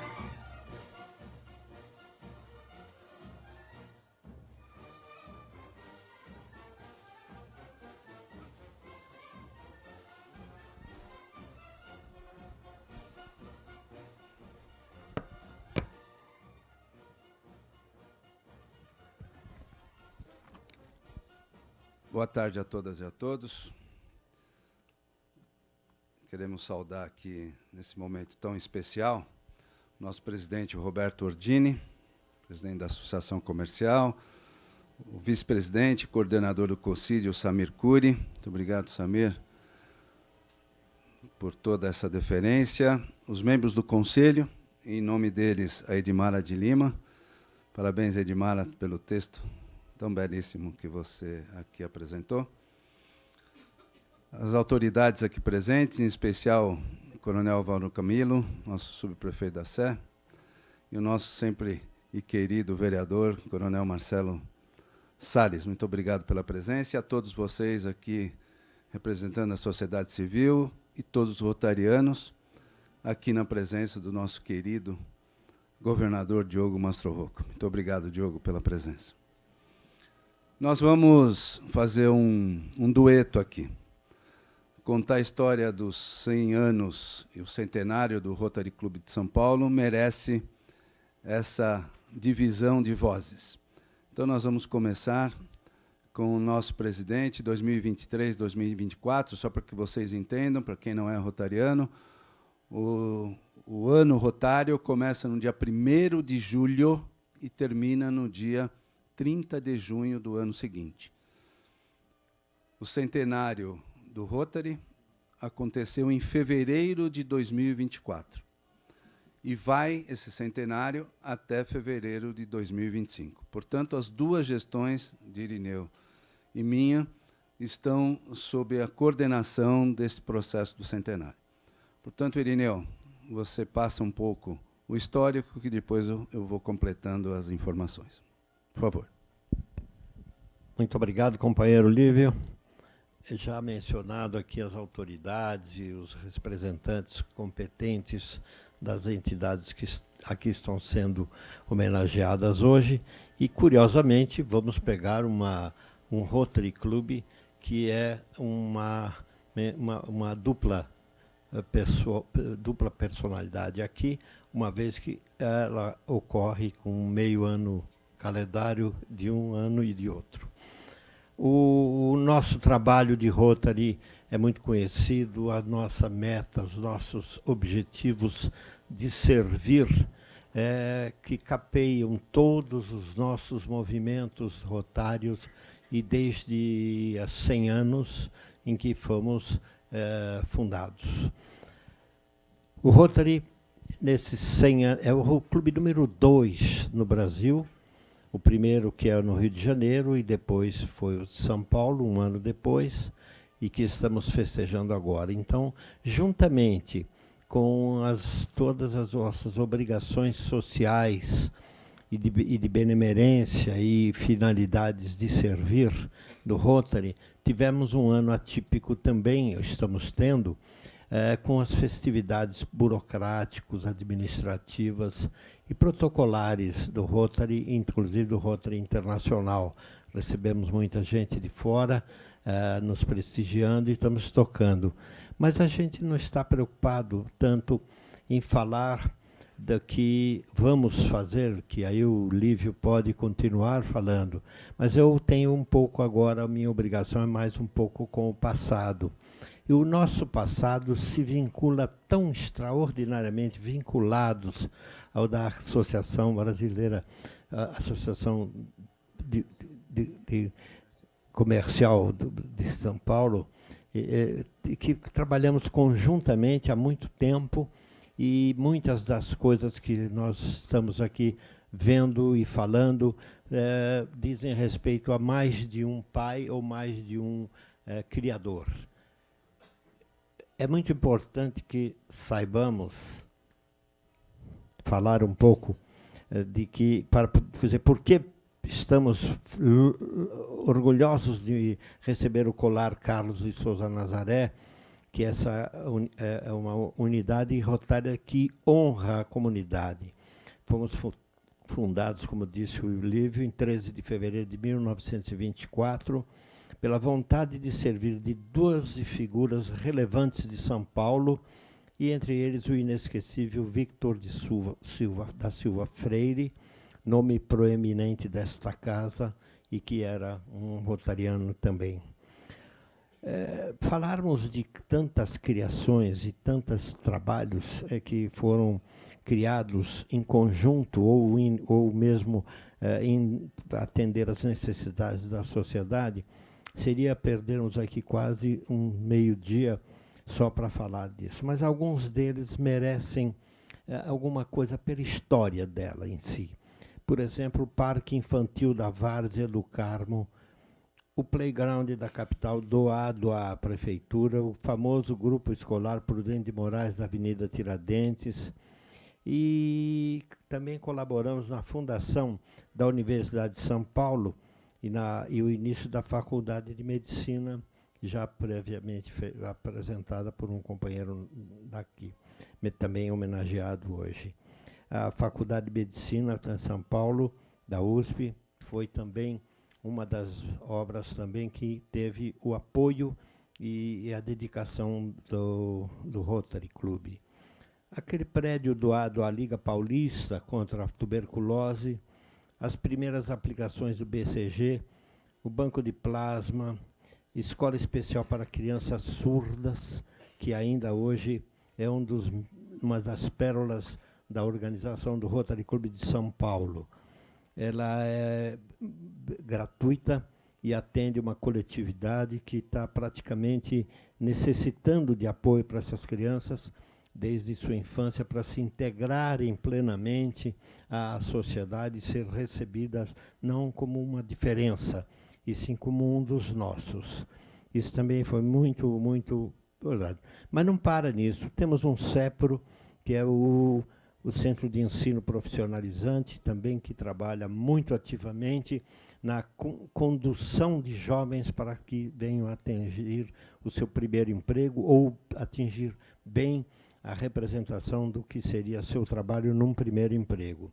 Boa tarde a todas e a todos. Queremos saudar aqui, nesse momento tão especial, nosso presidente Roberto Ordini, presidente da Associação Comercial, o vice-presidente, coordenador do COCID, o Samir Curi. Muito obrigado, Samir, por toda essa deferência. Os membros do Conselho, em nome deles, a Edmara de Lima. Parabéns, Edmara, pelo texto tão belíssimo que você aqui apresentou. As autoridades aqui presentes, em especial o Coronel Valdo Camilo, nosso subprefeito da Sé, e o nosso sempre e querido vereador, Coronel Marcelo Salles. Muito obrigado pela presença, e a todos vocês aqui representando a sociedade civil e todos os rotarianos, aqui na presença do nosso querido governador Diogo Mastrovoco. Muito obrigado, Diogo, pela presença. Nós vamos fazer um dueto aqui. Contar a história dos 100 anos e o centenário do Rotary Clube de São Paulo merece essa divisão de vozes. Então, nós vamos começar com o nosso presidente, 2023-2024, só para que vocês entendam, para quem não é rotariano, o ano rotário começa no dia 1º de julho e termina no dia 30 de junho do ano seguinte. O centenário do Rotary aconteceu em fevereiro de 2024. E vai esse centenário até fevereiro de 2025. Portanto, as duas gestões de Irineu e minha estão sob a coordenação desse processo do centenário. Portanto, Irineu, você passa um pouco o histórico, que depois eu vou completando as informações. Por favor. Muito obrigado, companheiro Lívio. Já mencionado aqui as autoridades e os representantes competentes das entidades que aqui estão sendo homenageadas hoje. E, curiosamente, vamos pegar um Rotary Club que é uma dupla personalidade aqui, uma vez que ela ocorre com meio ano calendário de um ano e de outro. O nosso trabalho de Rotary é muito conhecido, a nossa meta, os nossos objetivos de servir, que capeiam todos os nossos movimentos rotários, e desde há 100 anos em que fomos fundados. O Rotary, nesses 100 anos, é o clube número 2 no Brasil. O primeiro, que é no Rio de Janeiro, e depois foi o de São Paulo, um ano depois, e que estamos festejando agora. Então, juntamente com todas as nossas obrigações sociais e de benemerência e finalidades de servir do Rotary, tivemos um ano atípico também, estamos tendo, com as festividades burocráticas, administrativas e protocolares do Rotary, inclusive do Rotary Internacional. Recebemos muita gente de fora nos prestigiando e estamos tocando. Mas a gente não está preocupado tanto em falar do que vamos fazer, que aí o Lívio pode continuar falando, mas eu tenho um pouco agora, a minha obrigação é mais um pouco com o passado. E o nosso passado se vincula tão extraordinariamente vinculados ao da Associação Brasileira, Associação de Comercial de São Paulo, que trabalhamos conjuntamente há muito tempo, e muitas das coisas que nós estamos aqui vendo e falando dizem respeito a mais de um pai ou mais de um criador. É muito importante que saibamos falar um pouco de que, para dizer, por que estamos orgulhosos de receber o colar Carlos de Souza Nazaré, que essa é uma unidade rotária que honra a comunidade. Fomos fundados, como disse o Lívio, em 13 de fevereiro de 1924, pela vontade de servir de 12 figuras relevantes de São Paulo, e entre eles o inesquecível Victor da Silva Freire, nome proeminente desta casa e que era um rotariano também. Falarmos de tantas criações e tantos trabalhos que foram criados em conjunto ou mesmo em atender às necessidades da sociedade, seria perdermos aqui quase um meio-dia só para falar disso. Mas alguns deles merecem alguma coisa pela história dela em si. Por exemplo, o Parque Infantil da Várzea do Carmo, o playground da capital doado à prefeitura, o famoso grupo escolar Prudente de Moraes da Avenida Tiradentes, e também colaboramos na fundação da Universidade de São Paulo e o início da Faculdade de Medicina, já previamente apresentada por um companheiro daqui, também homenageado hoje. A Faculdade de Medicina em São Paulo, da USP, foi também uma das obras também que teve o apoio e a dedicação do Rotary Club. Aquele prédio doado à Liga Paulista contra a tuberculose, as primeiras aplicações do BCG, o banco de plasma, escola especial para crianças surdas, que ainda hoje é uma das pérolas da organização do Rotary Club de São Paulo. Ela é gratuita e atende uma coletividade que está praticamente necessitando de apoio para essas crianças, desde sua infância, para se integrarem plenamente à sociedade e ser recebidas não como uma diferença, e sim como um dos nossos. Isso também foi muito, muito verdade. Mas não para nisso. Temos um CEPRO, que é o Centro de Ensino Profissionalizante, também que trabalha muito ativamente na condução de jovens para que venham a atingir o seu primeiro emprego ou atingir bem a representação do que seria seu trabalho num primeiro emprego.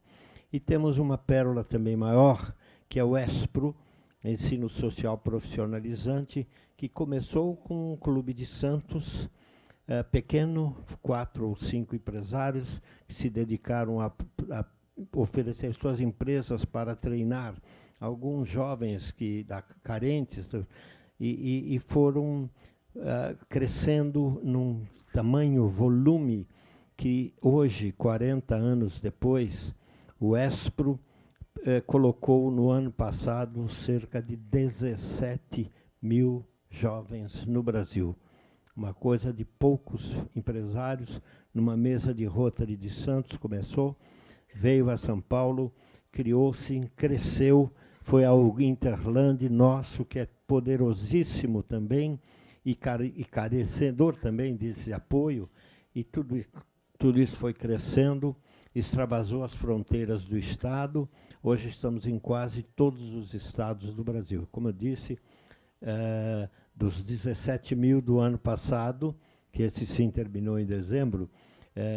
E temos uma pérola também maior, que é o ESPRO, Ensino Social Profissionalizante, que começou com um clube de Santos, pequeno, 4 ou 5 empresários que se dedicaram a oferecer suas empresas para treinar alguns jovens carentes e foram crescendo num tamanho, volume, que hoje, 40 anos depois, o ESPRO colocou no ano passado cerca de 17 mil jovens no Brasil. Uma coisa de poucos empresários, numa mesa de Rotary de Santos, começou, veio a São Paulo, criou-se, cresceu, foi ao Interland nosso, que é poderosíssimo também, e carecedor também desse apoio, e tudo isso foi crescendo, extravasou as fronteiras do Estado. Hoje estamos em quase todos os estados do Brasil. Como eu disse, dos 17 mil do ano passado, que esse sim terminou em dezembro,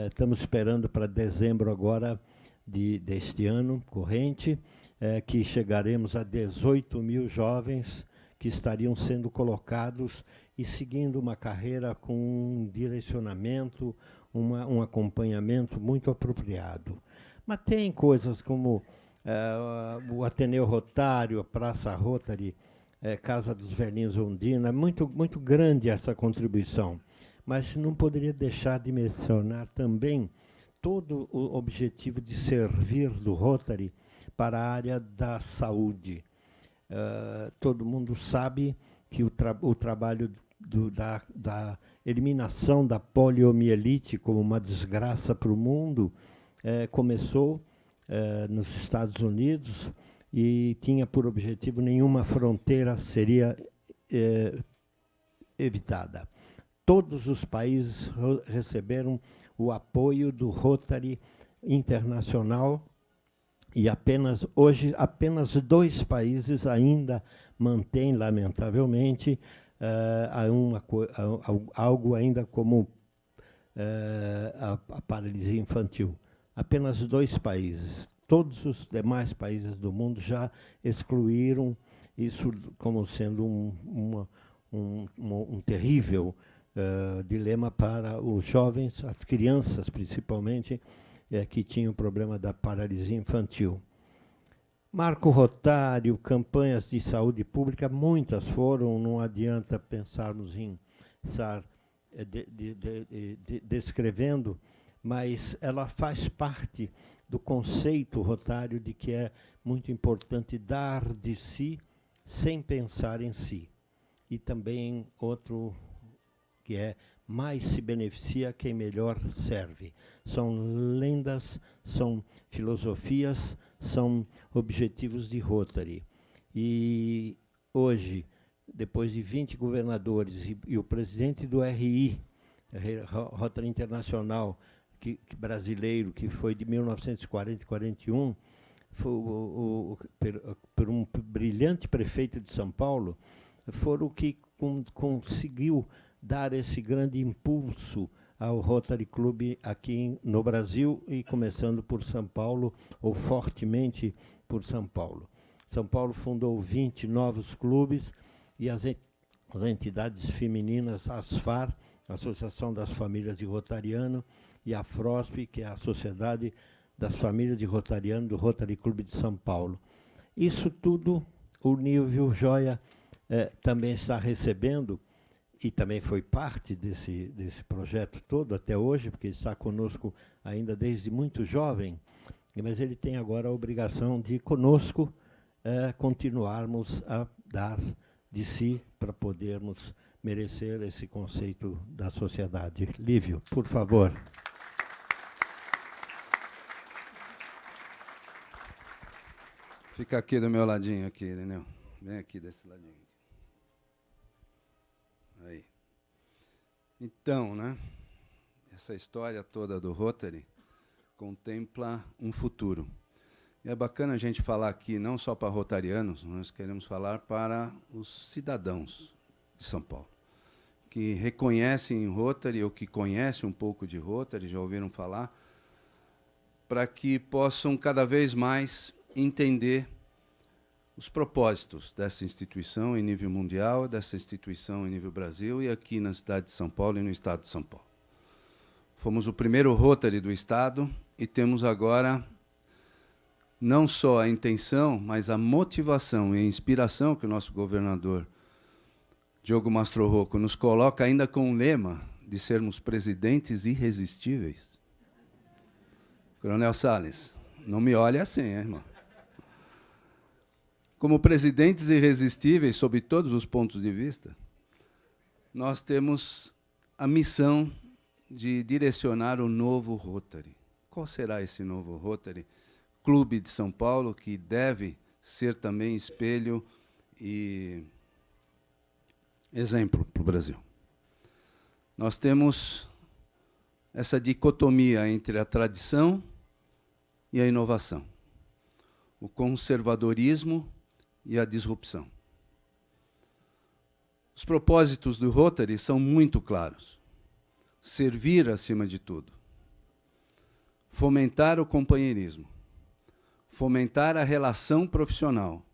estamos esperando para dezembro agora deste ano corrente, que chegaremos a 18 mil jovens que estariam sendo colocados e seguindo uma carreira com um direcionamento, um acompanhamento muito apropriado. Mas tem coisas como o Ateneu Rotário, a Praça Rotary, Casa dos Velhinhos Ondina, é muito, muito grande essa contribuição. Mas não poderia deixar de mencionar também todo o objetivo de servir do Rotary para a área da saúde. Todo mundo sabe que o trabalho da eliminação da poliomielite como uma desgraça para o mundo começou nos Estados Unidos e tinha por objetivo nenhuma fronteira seria evitada. Todos os países receberam o apoio do Rotary Internacional e hoje apenas 2 países ainda mantêm, lamentavelmente, algo ainda como a paralisia infantil. Apenas 2 países. Todos os demais países do mundo já excluíram isso como sendo um terrível dilema para os jovens, as crianças principalmente, que tinham o problema da paralisia infantil. Marco rotário, campanhas de saúde pública, muitas foram, não adianta pensarmos em estar descrevendo, mas ela faz parte do conceito rotário de que é muito importante dar de si sem pensar em si. E também outro que é mais se beneficia quem melhor serve. São lendas, são filosofias, são objetivos de Rotary. E hoje, depois de 20 governadores e o presidente do RI, Rotary Internacional, brasileiro, que foi de 1940 e 41, por um brilhante prefeito de São Paulo, foram o que conseguiu dar esse grande impulso ao Rotary Club aqui no Brasil e começando por São Paulo, ou fortemente por São Paulo. São Paulo fundou 20 novos clubes e as entidades femininas, a ASFAR, Associação das Famílias de Rotariano, e a FROSP, que é a Sociedade das Famílias de Rotariano do Rotary Clube de São Paulo. Isso tudo o Nilvio Joia também está recebendo, e também foi parte desse projeto todo até hoje, porque está conosco ainda desde muito jovem, mas ele tem agora a obrigação de conosco continuarmos a dar de si para podermos merecer esse conceito da sociedade. Lívio, por favor. Fica aqui do meu ladinho, aqui, Irineu. Vem aqui desse ladinho. Aí. Então, né? Essa história toda do Rotary contempla um futuro. E é bacana a gente falar aqui, não só para rotarianos, nós queremos falar para os cidadãos de São Paulo, que reconhecem Rotary ou que conhecem um pouco de Rotary, já ouviram falar, para que possam cada vez mais entender os propósitos dessa instituição em nível mundial, dessa instituição em nível Brasil e aqui na cidade de São Paulo e no estado de São Paulo. Fomos o primeiro Rotary do estado e temos agora não só a intenção, mas a motivação e a inspiração que o nosso governador Diogo Mastrorrocco nos coloca ainda com o lema de sermos presidentes irresistíveis. Coronel Salles, não me olhe assim, hein, irmão. Como presidentes irresistíveis, sob todos os pontos de vista, nós temos a missão de direcionar o novo Rotary. Qual será esse novo Rotary? Clube de São Paulo, que deve ser também espelho e exemplo para o Brasil. Nós temos essa dicotomia entre a tradição e a inovação, o conservadorismo e a disrupção. Os propósitos do Rotary são muito claros. Servir acima de tudo. Fomentar o companheirismo. Fomentar a relação profissional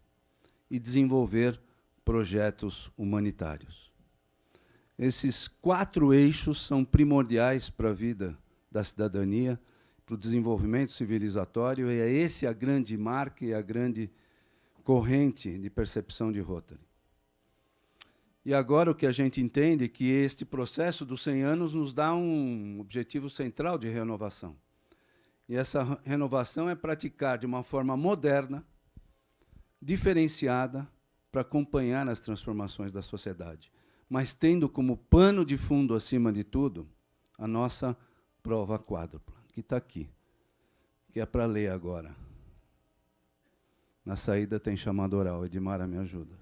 e desenvolver projetos humanitários. Esses 4 eixos são primordiais para a vida da cidadania, para o desenvolvimento civilizatório, e é esse a grande marca e a grande corrente de percepção de Rotary. E agora o que a gente entende é que este processo dos 100 anos nos dá um objetivo central de renovação. E essa renovação é praticar de uma forma moderna, diferenciada, para acompanhar as transformações da sociedade, mas tendo como pano de fundo, acima de tudo, a nossa prova quádrupla, que está aqui, que é para ler agora. Na saída tem chamado oral. Edmara, me ajuda.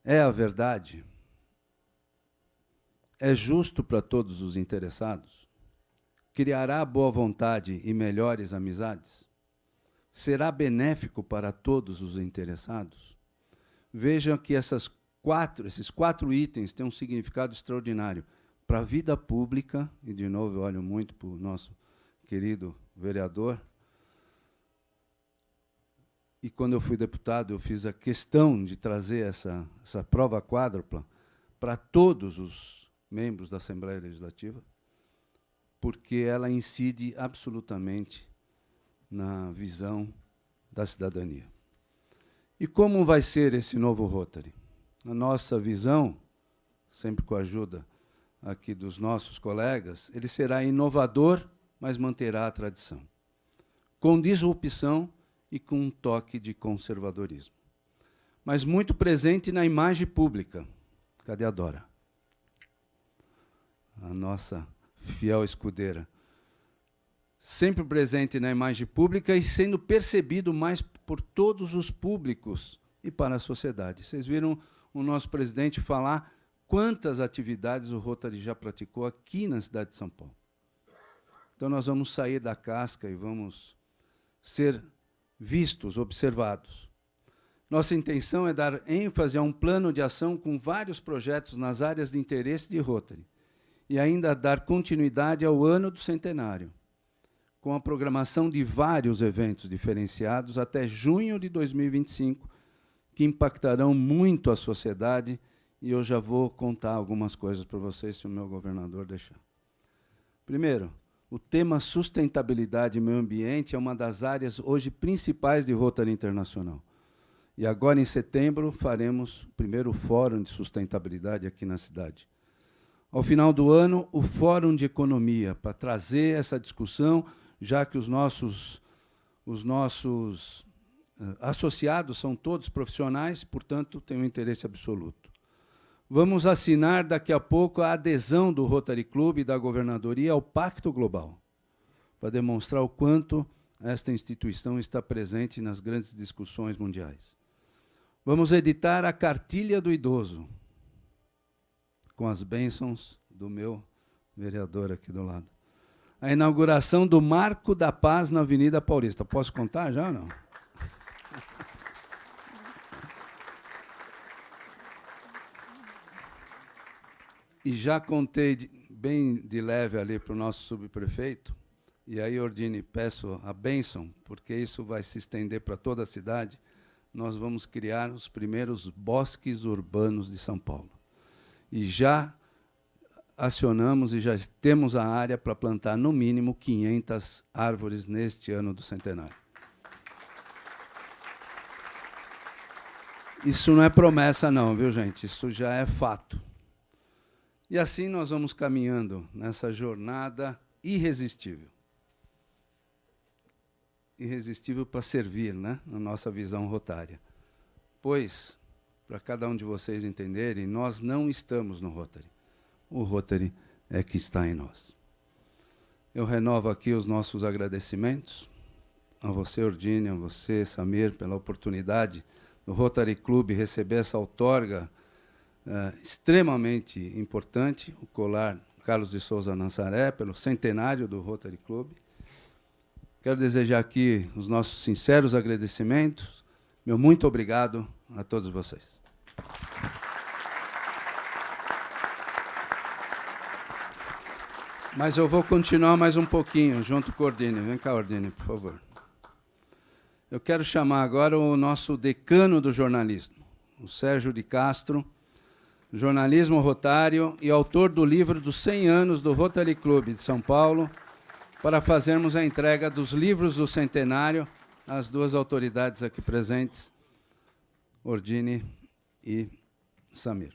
É a verdade? É justo para todos os interessados? Criará boa vontade e melhores amizades? Será benéfico para todos os interessados? Vejam que essas esses 4 itens têm um significado extraordinário para a vida pública, e, de novo, eu olho muito para o nosso querido vereador. E, quando eu fui deputado, eu fiz a questão de trazer essa prova quádrupla para todos os membros da Assembleia Legislativa, porque ela incide absolutamente na visão da cidadania. E como vai ser esse novo Rotary? A nossa visão, sempre com a ajuda aqui dos nossos colegas, ele será inovador, mas manterá a tradição, com disrupção e com um toque de conservadorismo, mas muito presente na imagem pública. Cadê a Dora? A nossa fiel escudeira. Sempre presente na imagem pública e sendo percebido mais por todos os públicos e para a sociedade. Vocês viram o nosso presidente falar quantas atividades o Rotary já praticou aqui na cidade de São Paulo. Então, nós vamos sair da casca e vamos ser vistos, observados. Nossa intenção é dar ênfase a um plano de ação com vários projetos nas áreas de interesse de Rotary e ainda dar continuidade ao ano do centenário, com a programação de vários eventos diferenciados até junho de 2025, que impactarão muito a sociedade, e eu já vou contar algumas coisas para vocês, se o meu governador deixar. Primeiro, o tema sustentabilidade e meio ambiente é uma das áreas hoje principais de Rotary Internacional. E agora, em setembro, faremos o primeiro Fórum de Sustentabilidade aqui na cidade. Ao final do ano, o Fórum de Economia, para trazer essa discussão, já que os nossos associados são todos profissionais, portanto, têm um interesse absoluto. Vamos assinar daqui a pouco a adesão do Rotary Club e da Governadoria ao Pacto Global, para demonstrar o quanto esta instituição está presente nas grandes discussões mundiais. Vamos editar a Cartilha do Idoso, com as bênçãos do meu vereador aqui do lado. A inauguração do Marco da Paz na Avenida Paulista. Posso contar já ou não? E já contei bem de leve ali para o nosso subprefeito, e aí, Ordine, peço a bênção, porque isso vai se estender para toda a cidade. Nós vamos criar os primeiros bosques urbanos de São Paulo. E já acionamos e já temos a área para plantar, no mínimo, 500 árvores neste ano do centenário. Isso não é promessa, não, viu, gente? Isso já é fato. E assim nós vamos caminhando nessa jornada irresistível. Irresistível para servir, né, na nossa visão rotária. Pois, para cada um de vocês entenderem, nós não estamos no Rotary. O Rotary é que está em nós. Eu renovo aqui os nossos agradecimentos a você, Ordine, a você, Samir, pela oportunidade do Rotary Club receber essa outorga extremamente importante, o colar Carlos de Souza Nassaré, pelo centenário do Rotary Club. Quero desejar aqui os nossos sinceros agradecimentos. Meu muito obrigado a todos vocês. Mas eu vou continuar mais um pouquinho, junto com o Ordine. Vem cá, Ordine, por favor. Eu quero chamar agora o nosso decano do jornalismo, o Sérgio de Castro, jornalismo rotário e autor do livro dos 100 anos do Rotary Club de São Paulo, para fazermos a entrega dos livros do centenário às duas autoridades aqui presentes, Ordine e Samir.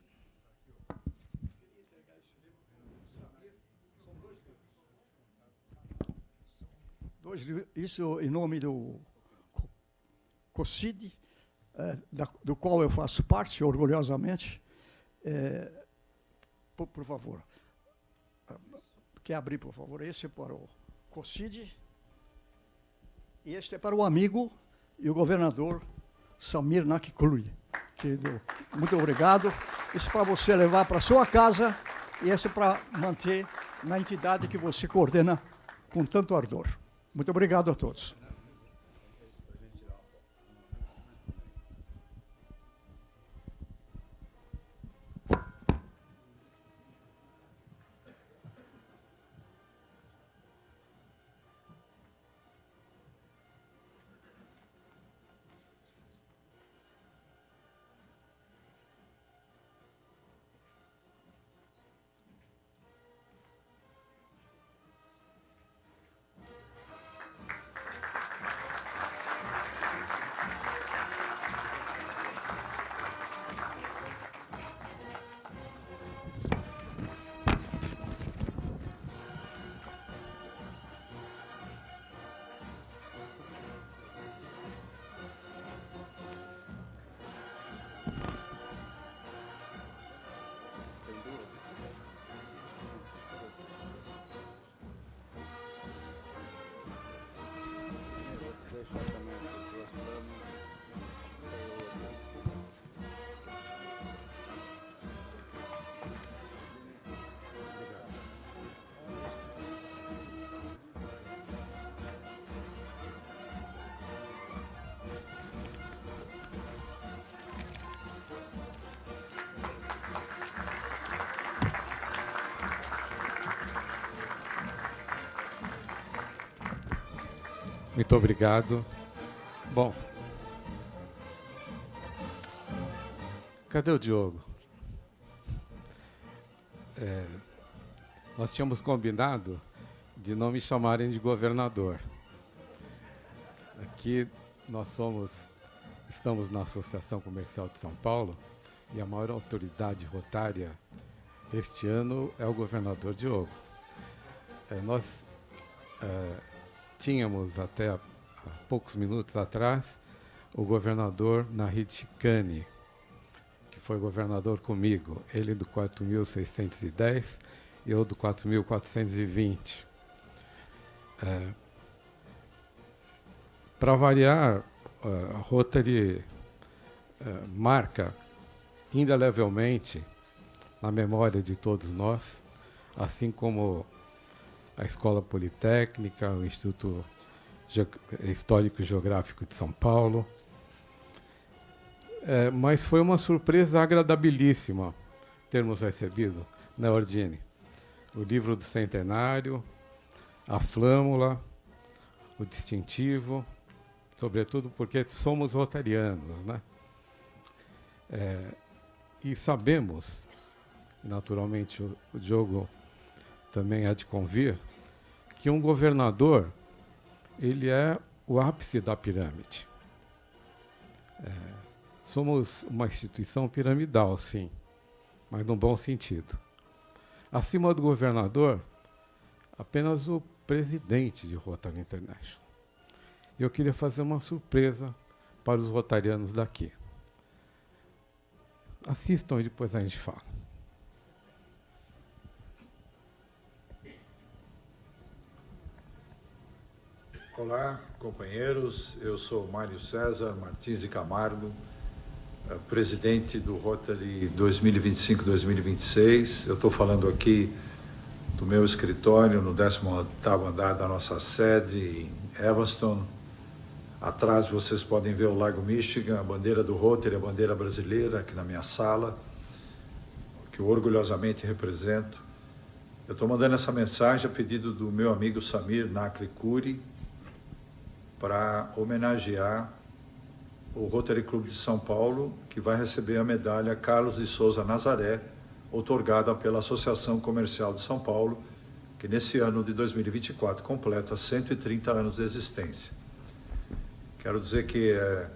Isso em nome do COCID, do qual eu faço parte, orgulhosamente. Por favor. Quer abrir, por favor? Esse é para o COCID. E este é para o amigo e o governador Samir Nakiklui. Muito obrigado. Isso é para você levar para a sua casa e esse é para manter na entidade que você coordena com tanto ardor. Muito obrigado a todos. Muito obrigado. Bom, cadê o Diogo? Nós tínhamos combinado de não me chamarem de governador. Aqui nós estamos na Associação Comercial de São Paulo e a maior autoridade rotária este ano é o governador Diogo. Nós tínhamos até há poucos minutos atrás o governador Narid Chicane, que foi governador comigo, ele do 4.610 e eu do 4.420. Para variar, a Rotary marca indelevelmente na memória de todos nós, assim como a Escola Politécnica, o Instituto Histórico e Geográfico de São Paulo. Mas foi uma surpresa agradabilíssima termos recebido, né, Ordine? O livro do centenário, a flâmula, o distintivo, sobretudo porque somos rotarianos, né? E sabemos, naturalmente o Diogo também há de convir, que um governador, ele é o ápice da pirâmide. Somos uma instituição piramidal, sim, mas num bom sentido. Acima do governador, apenas o presidente de Rotary International. Eu queria fazer uma surpresa para os rotarianos daqui. Assistam e depois a gente fala. Olá, companheiros. Eu sou Mário César Martins de Camargo, presidente do Rotary 2025-2026. Eu estou falando aqui do meu escritório no 18º andar da nossa sede em Evanston. Atrás vocês podem ver o Lago Michigan, a bandeira do Rotary, a bandeira brasileira, aqui na minha sala, que eu orgulhosamente represento. Eu estou mandando essa mensagem a pedido do meu amigo Samir Nakli Kuri, para homenagear o Rotary Clube de São Paulo, que vai receber a medalha Carlos de Souza Nazaré, outorgada pela Associação Comercial de São Paulo, que nesse ano de 2024 completa 130 anos de existência. Quero dizer que é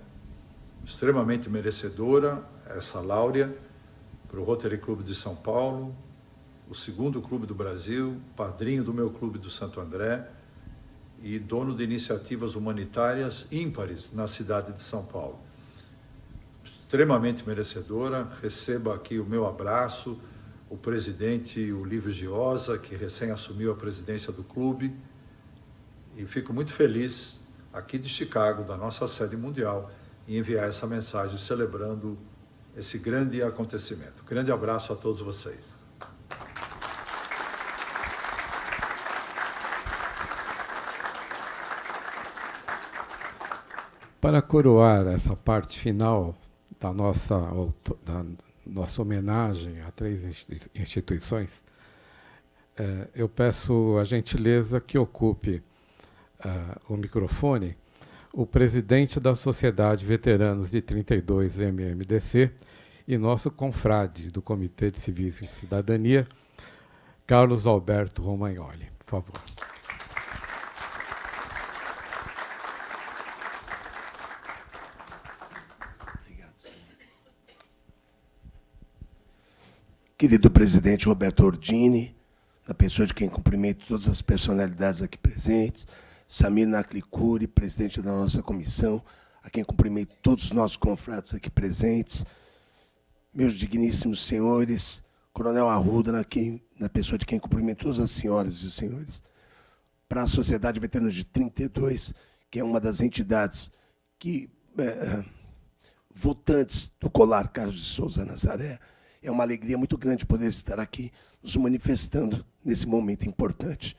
extremamente merecedora essa láurea para o Rotary Clube de São Paulo, o segundo clube do Brasil, padrinho do meu clube do Santo André, e dono de iniciativas humanitárias ímpares na cidade de São Paulo. Extremamente merecedora, receba aqui o meu abraço, o presidente Olívio Giosa, que recém assumiu a presidência do clube, e fico muito feliz, aqui de Chicago, da nossa sede mundial, em enviar essa mensagem celebrando esse grande acontecimento. Grande abraço a todos vocês. Para coroar essa parte final da nossa homenagem a 3 instituições, eu peço a gentileza que ocupe o microfone o presidente da Sociedade Veteranos de 32 MMDC e nosso confrade do Comitê de Civismo e Cidadania, Carlos Alberto Romagnoli. Por favor. Querido presidente Roberto Ordine, na pessoa de quem cumprimento todas as personalidades aqui presentes, Samir Nakli Kuri, presidente da nossa comissão, a quem cumprimento todos os nossos confrades aqui presentes, meus digníssimos senhores, Coronel Arruda, na pessoa de quem cumprimento todas as senhoras e os senhores, para a Sociedade Veteranos de 32, que é uma das entidades que, votantes do Colar Carlos de Souza Nazaré. É uma alegria muito grande poder estar aqui nos manifestando nesse momento importante.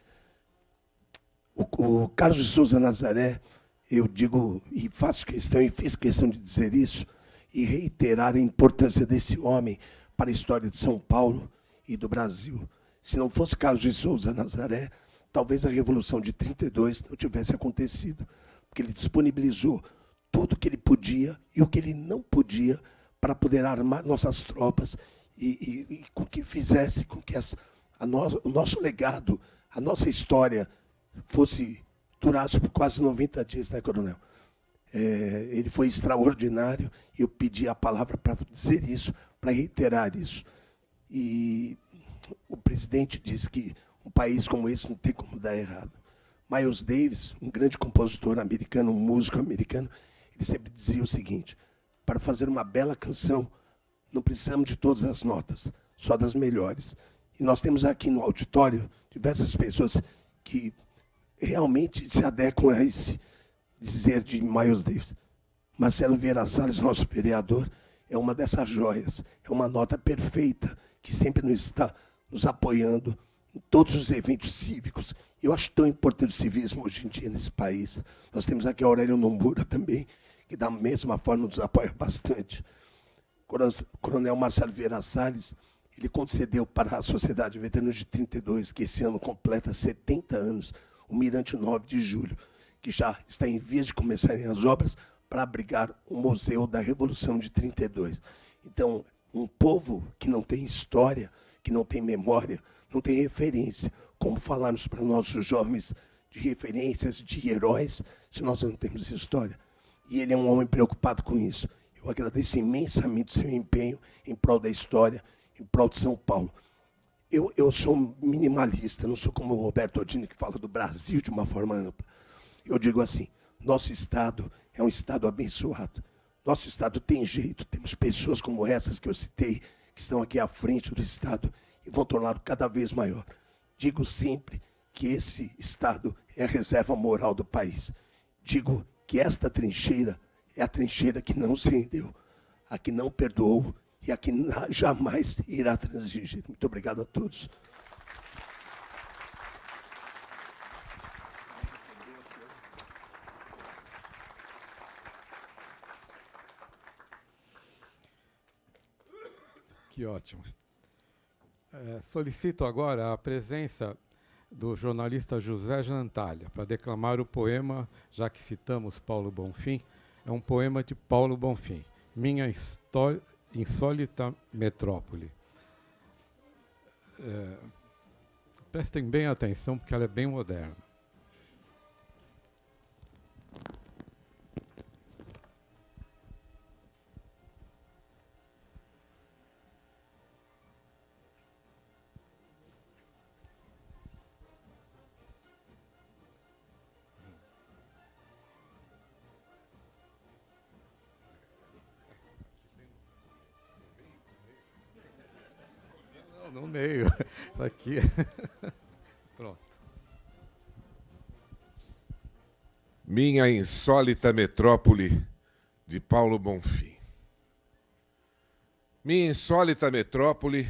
O Carlos de Souza Nazaré, eu digo e faço questão, e fiz questão de dizer isso, e reiterar a importância desse homem para a história de São Paulo e do Brasil. Se não fosse Carlos de Souza Nazaré, talvez a Revolução de 32 não tivesse acontecido, porque ele disponibilizou tudo o que ele podia e o que ele não podia para poder armar nossas tropas e com que fizesse com que o nosso legado, a nossa história durasse por quase 90 dias, né, coronel? Ele foi extraordinário e eu pedi a palavra para dizer isso, para reiterar isso. E o presidente disse que um país como esse não tem como dar errado. Miles Davis, um grande compositor americano, um músico americano, ele sempre dizia o seguinte: para fazer uma bela canção, não precisamos de todas as notas, só das melhores. E nós temos aqui no auditório diversas pessoas que realmente se adequam a esse dizer de Miles Davis. Marcelo Vieira Salles, nosso vereador, é uma dessas joias, é uma nota perfeita, que sempre nos está nos apoiando em todos os eventos cívicos. Eu acho tão importante o civismo hoje em dia nesse país. Nós temos aqui a Aurélio Nomura também, que da mesma forma nos apoia bastante. Coronel Marcelo Vieira Salles, ele concedeu para a Sociedade Veteranos de 32, que esse ano completa 70 anos, o Mirante 9 de Julho, que já está em vias de começarem as obras para abrigar o Museu da Revolução de 32. Então, um povo que não tem história, que não tem memória, não tem referência. Como falarmos para nossos jovens de referências, de heróis, se nós não temos história? E ele é um homem preocupado com isso. Eu agradeço imensamente o seu empenho em prol da história, em prol de São Paulo. Eu sou minimalista, não sou como o Roberto Ordini, que fala do Brasil de uma forma ampla. Eu digo assim, nosso Estado é um Estado abençoado. Nosso Estado tem jeito, temos pessoas como essas que eu citei, que estão aqui à frente do Estado e vão torná-lo cada vez maior. Digo sempre que esse Estado é a reserva moral do país. Digo que esta trincheira é a trincheira que não se rendeu, a que não perdoou e a que jamais irá transigir. Muito obrigado a todos. Que ótimo. Solicito agora a presença do jornalista José Jantalha para declamar o poema, já que citamos Paulo Bonfim, é um poema de Paulo Bonfim, Minha Insólita Metrópole. Prestem bem atenção, porque ela é bem moderna. No meio, aqui. Pronto. Minha Insólita Metrópole, de Paulo Bonfim. Minha insólita metrópole,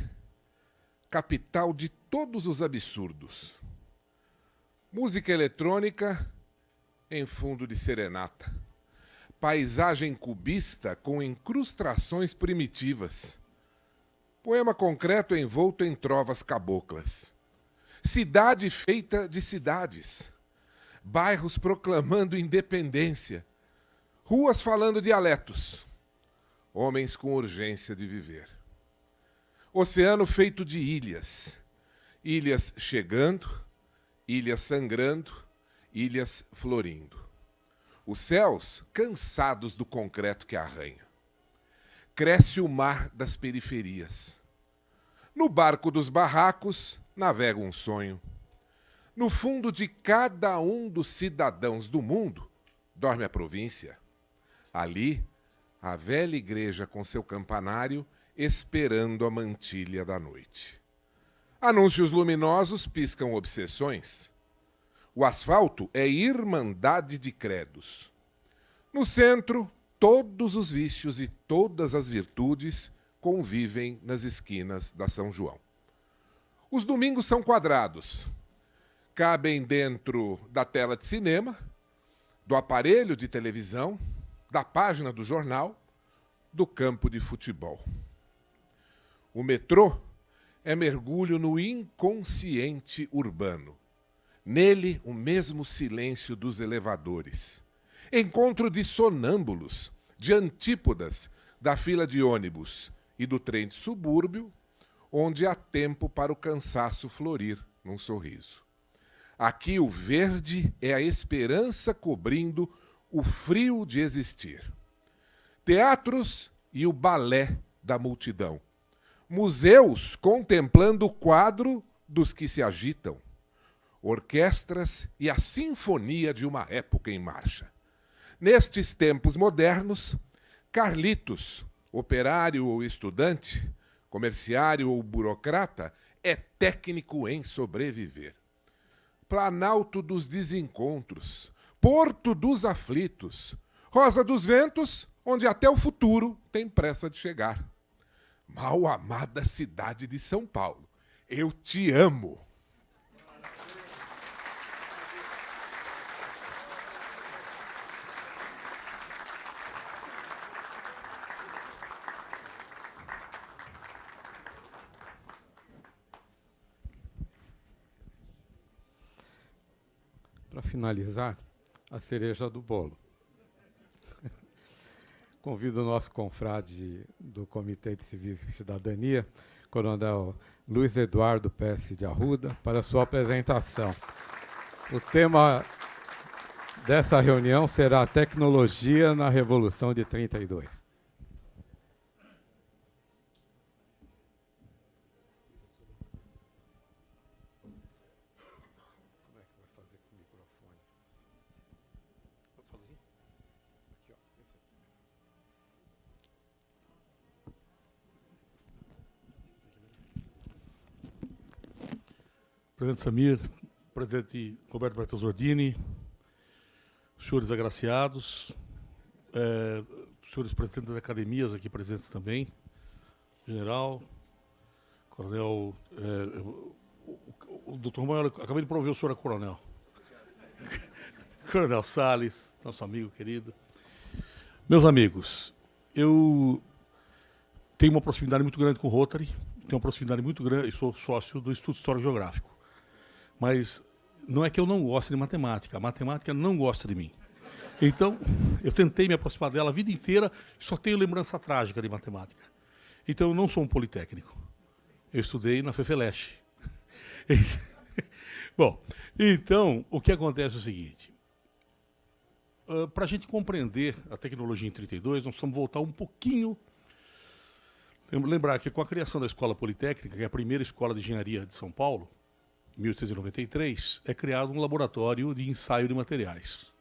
capital de todos os absurdos. Música eletrônica em fundo de serenata. Paisagem cubista com incrustações primitivas. Poema concreto envolto em trovas caboclas. Cidade feita de cidades. Bairros proclamando independência. Ruas falando dialetos. Homens com urgência de viver. Oceano feito de ilhas. Ilhas chegando, ilhas sangrando, ilhas florindo. Os céus cansados do concreto que arranha. Cresce o mar das periferias. No barco dos barracos navega um sonho. No fundo de cada um dos cidadãos do mundo dorme a província. Ali, a velha igreja com seu campanário esperando a mantilha da noite. Anúncios luminosos piscam obsessões. O asfalto é irmandade de credos. No centro, todos os vícios e todas as virtudes convivem nas esquinas da São João. Os domingos são quadrados. Cabem dentro da tela de cinema, do aparelho de televisão, da página do jornal, do campo de futebol. O metrô é mergulho no inconsciente urbano. Nele, o mesmo silêncio dos elevadores. encontro de sonâmbulos, de antípodas da fila de ônibus e do trem de subúrbio, onde há tempo para o cansaço florir num sorriso. Aqui o verde é a esperança cobrindo o frio de existir. Teatros e o balé da multidão. Museus contemplando o quadro dos que se agitam. Orquestras e a sinfonia de uma época em marcha. Nestes tempos modernos, Carlitos, operário ou estudante, comerciário ou burocrata, é técnico em sobreviver. Planalto dos desencontros, Porto dos aflitos, Rosa dos ventos, onde até o futuro tem pressa de chegar. Mal amada cidade de São Paulo, eu te amo. Para finalizar, a cereja do bolo. Convido o nosso confrade do Comitê de Civismo e Cidadania, Coronel Luiz Eduardo Pesce de Arruda, para sua apresentação. O tema dessa reunião será a tecnologia na Revolução de 32. Presidente Samir, presidente Roberto Matheus Ordini, senhores agraciados, senhores presidentes das academias aqui presentes também, general, coronel, o doutor Romário, acabei de promover o senhor a coronel. Coronel Salles, nosso amigo querido. Meus amigos, eu tenho uma proximidade muito grande com o Rotary, tenho uma proximidade muito grande, sou sócio do Instituto Histórico Geográfico. Mas não é que eu não gosto de matemática, a matemática não gosta de mim. Então, eu tentei me aproximar dela a vida inteira, só tenho lembrança trágica de matemática. Então, eu não sou um politécnico. Eu estudei na FEFELESH. Bom, então, o que acontece é o seguinte. Para a gente compreender a tecnologia em 32, nós precisamos voltar um pouquinho. Lembrar que com a criação da Escola Politécnica, que é a primeira escola de engenharia de São Paulo, em 1893, é criado um laboratório de ensaio de materiais.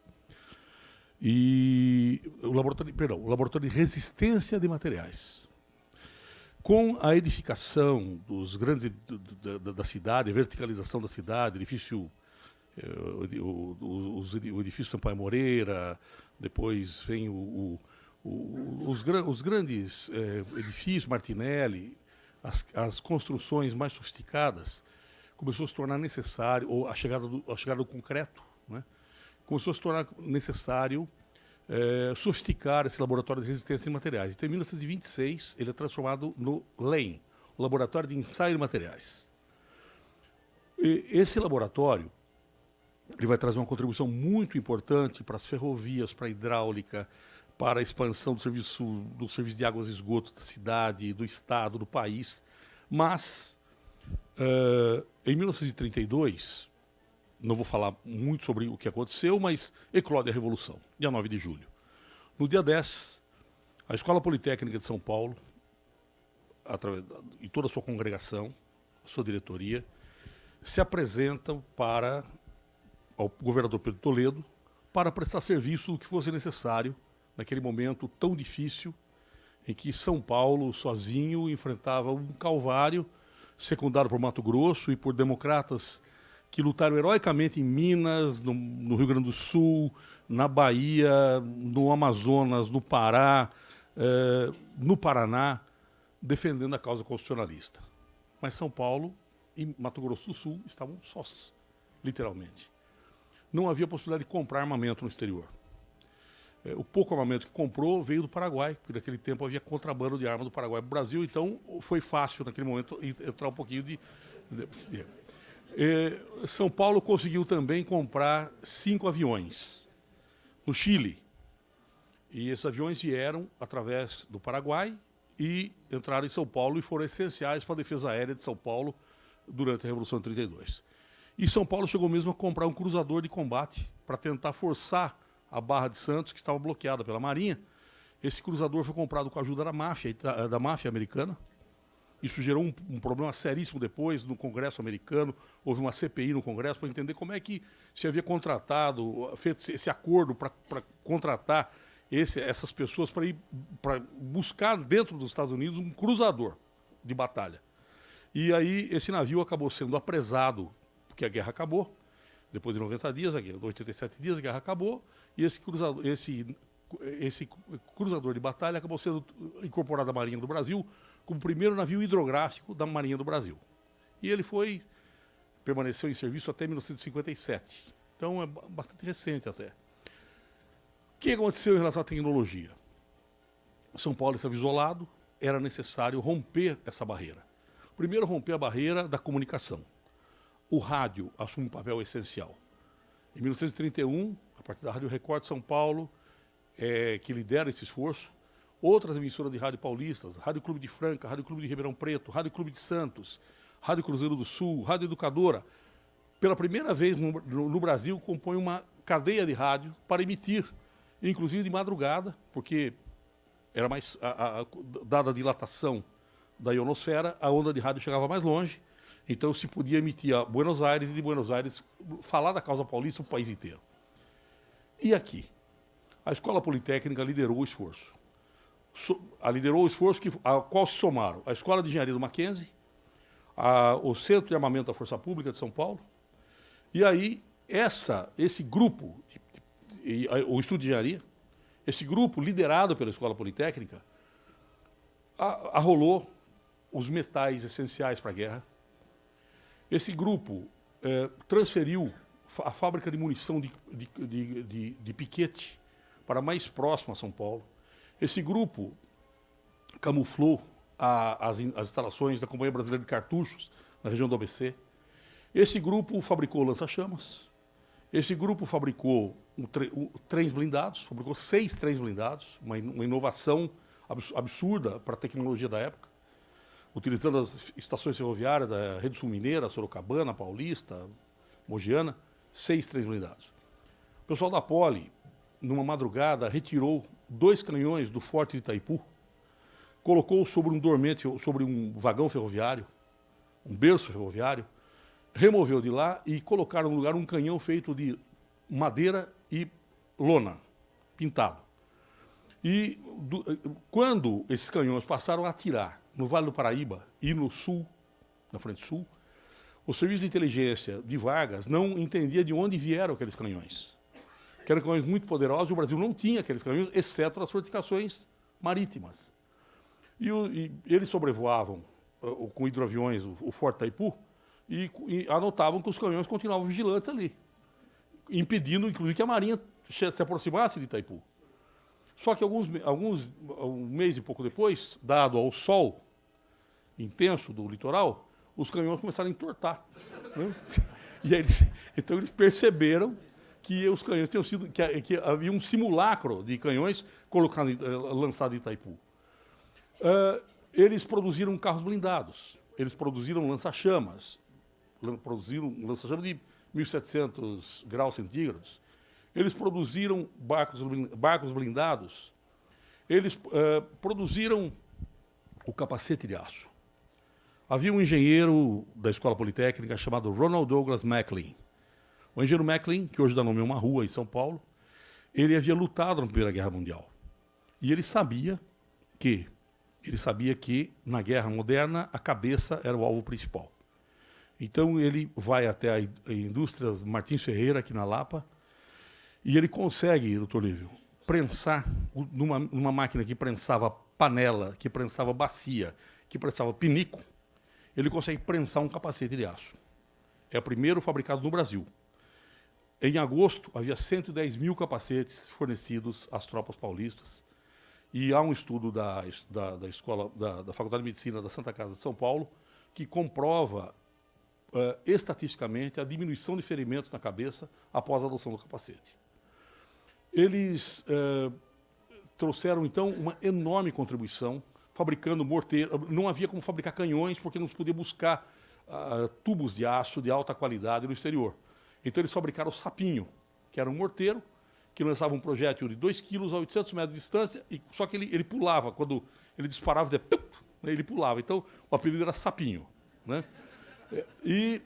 E o laboratório de resistência de materiais. Com a edificação dos grandes da cidade, a verticalização da cidade, edifício, o edifício Sampaio Moreira, depois vem os grandes edifícios, Martinelli, as construções mais sofisticadas, começou a se tornar necessário, ou a chegada do concreto, né, começou a se tornar necessário sofisticar esse laboratório de resistência de materiais. Então, em 1926, ele é transformado no LEM, o Laboratório de Ensaio de Materiais. E esse laboratório ele vai trazer uma contribuição muito importante para as ferrovias, para a hidráulica, para a expansão do serviço de águas e esgotos da cidade, do estado, do país. Mas, em 1932, não vou falar muito sobre o que aconteceu, mas eclode a Revolução, dia 9 de julho. No dia 10, a Escola Politécnica de São Paulo, e toda a sua congregação, a sua diretoria, se apresentam ao governador Pedro Toledo para prestar serviço do que fosse necessário naquele momento tão difícil em que São Paulo, sozinho, enfrentava um calvário secundado por Mato Grosso e por democratas que lutaram heroicamente em Minas, no Rio Grande do Sul, na Bahia, no Amazonas, no Pará, no Paraná, defendendo a causa constitucionalista. Mas São Paulo e Mato Grosso do Sul estavam sós, literalmente. Não havia possibilidade de comprar armamento no exterior. O pouco armamento que comprou veio do Paraguai, porque naquele tempo havia contrabando de arma do Paraguai para o Brasil, então foi fácil naquele momento entrar um pouquinho de... São Paulo conseguiu também comprar 5 aviões. No Chile, E esses aviões vieram através do Paraguai e entraram em São Paulo e foram essenciais para a defesa aérea de São Paulo durante a Revolução de 32. E São Paulo chegou mesmo a comprar um cruzador de combate para tentar forçar a Barra de Santos, que estava bloqueada pela Marinha. Esse cruzador foi comprado com a ajuda da máfia americana. Isso gerou um problema seríssimo depois no Congresso americano. Houve uma CPI no Congresso para entender como é que se havia contratado, feito esse acordo para contratar essas pessoas para buscar dentro dos Estados Unidos um cruzador de batalha. E aí esse navio acabou sendo apresado, porque a guerra acabou. Depois de 90 dias, 87 dias, a guerra acabou. E esse cruzador de batalha acabou sendo incorporado à Marinha do Brasil como o primeiro navio hidrográfico da Marinha do Brasil. E ele permaneceu em serviço até 1957. Então é bastante recente até. O que aconteceu em relação à tecnologia? São Paulo estava isolado, era necessário romper essa barreira. Primeiro, romper a barreira da comunicação. O rádio assume um papel essencial. Em 1931, a partir da Rádio Record de São Paulo, que lidera esse esforço, outras emissoras de rádio paulistas, Rádio Clube de Franca, Rádio Clube de Ribeirão Preto, Rádio Clube de Santos, Rádio Cruzeiro do Sul, Rádio Educadora, pela primeira vez no Brasil, compõem uma cadeia de rádio para emitir, inclusive de madrugada, porque era mais dada a dilatação da ionosfera, a onda de rádio chegava mais longe, então se podia emitir a Buenos Aires e de Buenos Aires falar da causa paulista o país inteiro. E aqui? A Escola Politécnica liderou o esforço. Liderou o esforço ao qual se somaram a Escola de Engenharia do Mackenzie, o Centro de Armamento da Força Pública de São Paulo, e aí esse grupo, o Estudo de Engenharia, esse grupo liderado pela Escola Politécnica, arrolou os metais essenciais para a guerra. Esse grupo transferiu a fábrica de munição de piquete para mais próximo a São Paulo. Esse grupo camuflou as instalações da Companhia Brasileira de Cartuchos, na região do ABC. Esse grupo fabricou lança-chamas. Esse grupo fabricou trens blindados, fabricou 6 trens blindados, uma inovação absurda para a tecnologia da época, utilizando as estações ferroviárias da Rede Sul Mineira, Sorocabana, Paulista, Mogiana, 6 trens blindados. O pessoal da Poli, numa madrugada, retirou 2 canhões do Forte de Itaipu, colocou sobre um dormente, sobre um vagão ferroviário, um berço ferroviário, removeu de lá e colocaram no lugar um canhão feito de madeira e lona, pintado. E quando esses canhões passaram a atirar no Vale do Paraíba e no sul, na frente sul, o serviço de inteligência de Vargas não entendia de onde vieram aqueles canhões. Que eram canhões muito poderosos, e o Brasil não tinha aqueles canhões, exceto as fortificações marítimas. E eles sobrevoavam com hidroaviões o Forte Itaipu e anotavam que os canhões continuavam vigilantes ali, impedindo, inclusive, que a Marinha se aproximasse de Itaipu. Só que um mês e pouco depois, dado ao sol intenso do litoral, os canhões começaram a entortar. Né? E aí então eles perceberam que os canhões tinham sido, que havia um simulacro de canhões lançado em Itaipu. Eles produziram carros blindados, eles produziram lança-chamas, de 1.700 graus centígrados, eles produziram barcos blindados, eles produziram o capacete de aço. Havia um engenheiro da Escola Politécnica chamado Ronald Douglas Maclean. O engenheiro Maclean, que hoje dá nome a uma rua em São Paulo, ele havia lutado na Primeira Guerra Mundial. E ele sabia que na Guerra Moderna a cabeça era o alvo principal. Então ele vai até a Indústrias Martins Ferreira, aqui na Lapa, e ele consegue, doutor Lívio, prensar, numa máquina que prensava panela, que prensava bacia, que prensava pinico, ele consegue prensar um capacete de aço. É o primeiro fabricado no Brasil. Em agosto, havia 110 mil capacetes fornecidos às tropas paulistas. E há um estudo da Faculdade de Medicina da Santa Casa de São Paulo que comprova estatisticamente a diminuição de ferimentos na cabeça após a adoção do capacete. Eles trouxeram, então, uma enorme contribuição, fabricando morteiro. Não havia como fabricar canhões, porque não se podia buscar tubos de aço de alta qualidade no exterior. Então, eles fabricaram o sapinho, que era um morteiro, que lançava um projétil de 2 quilos a 800 metros de distância, só que ele pulava. Quando ele disparava, ele pulava. Então, o apelido era sapinho. Né? E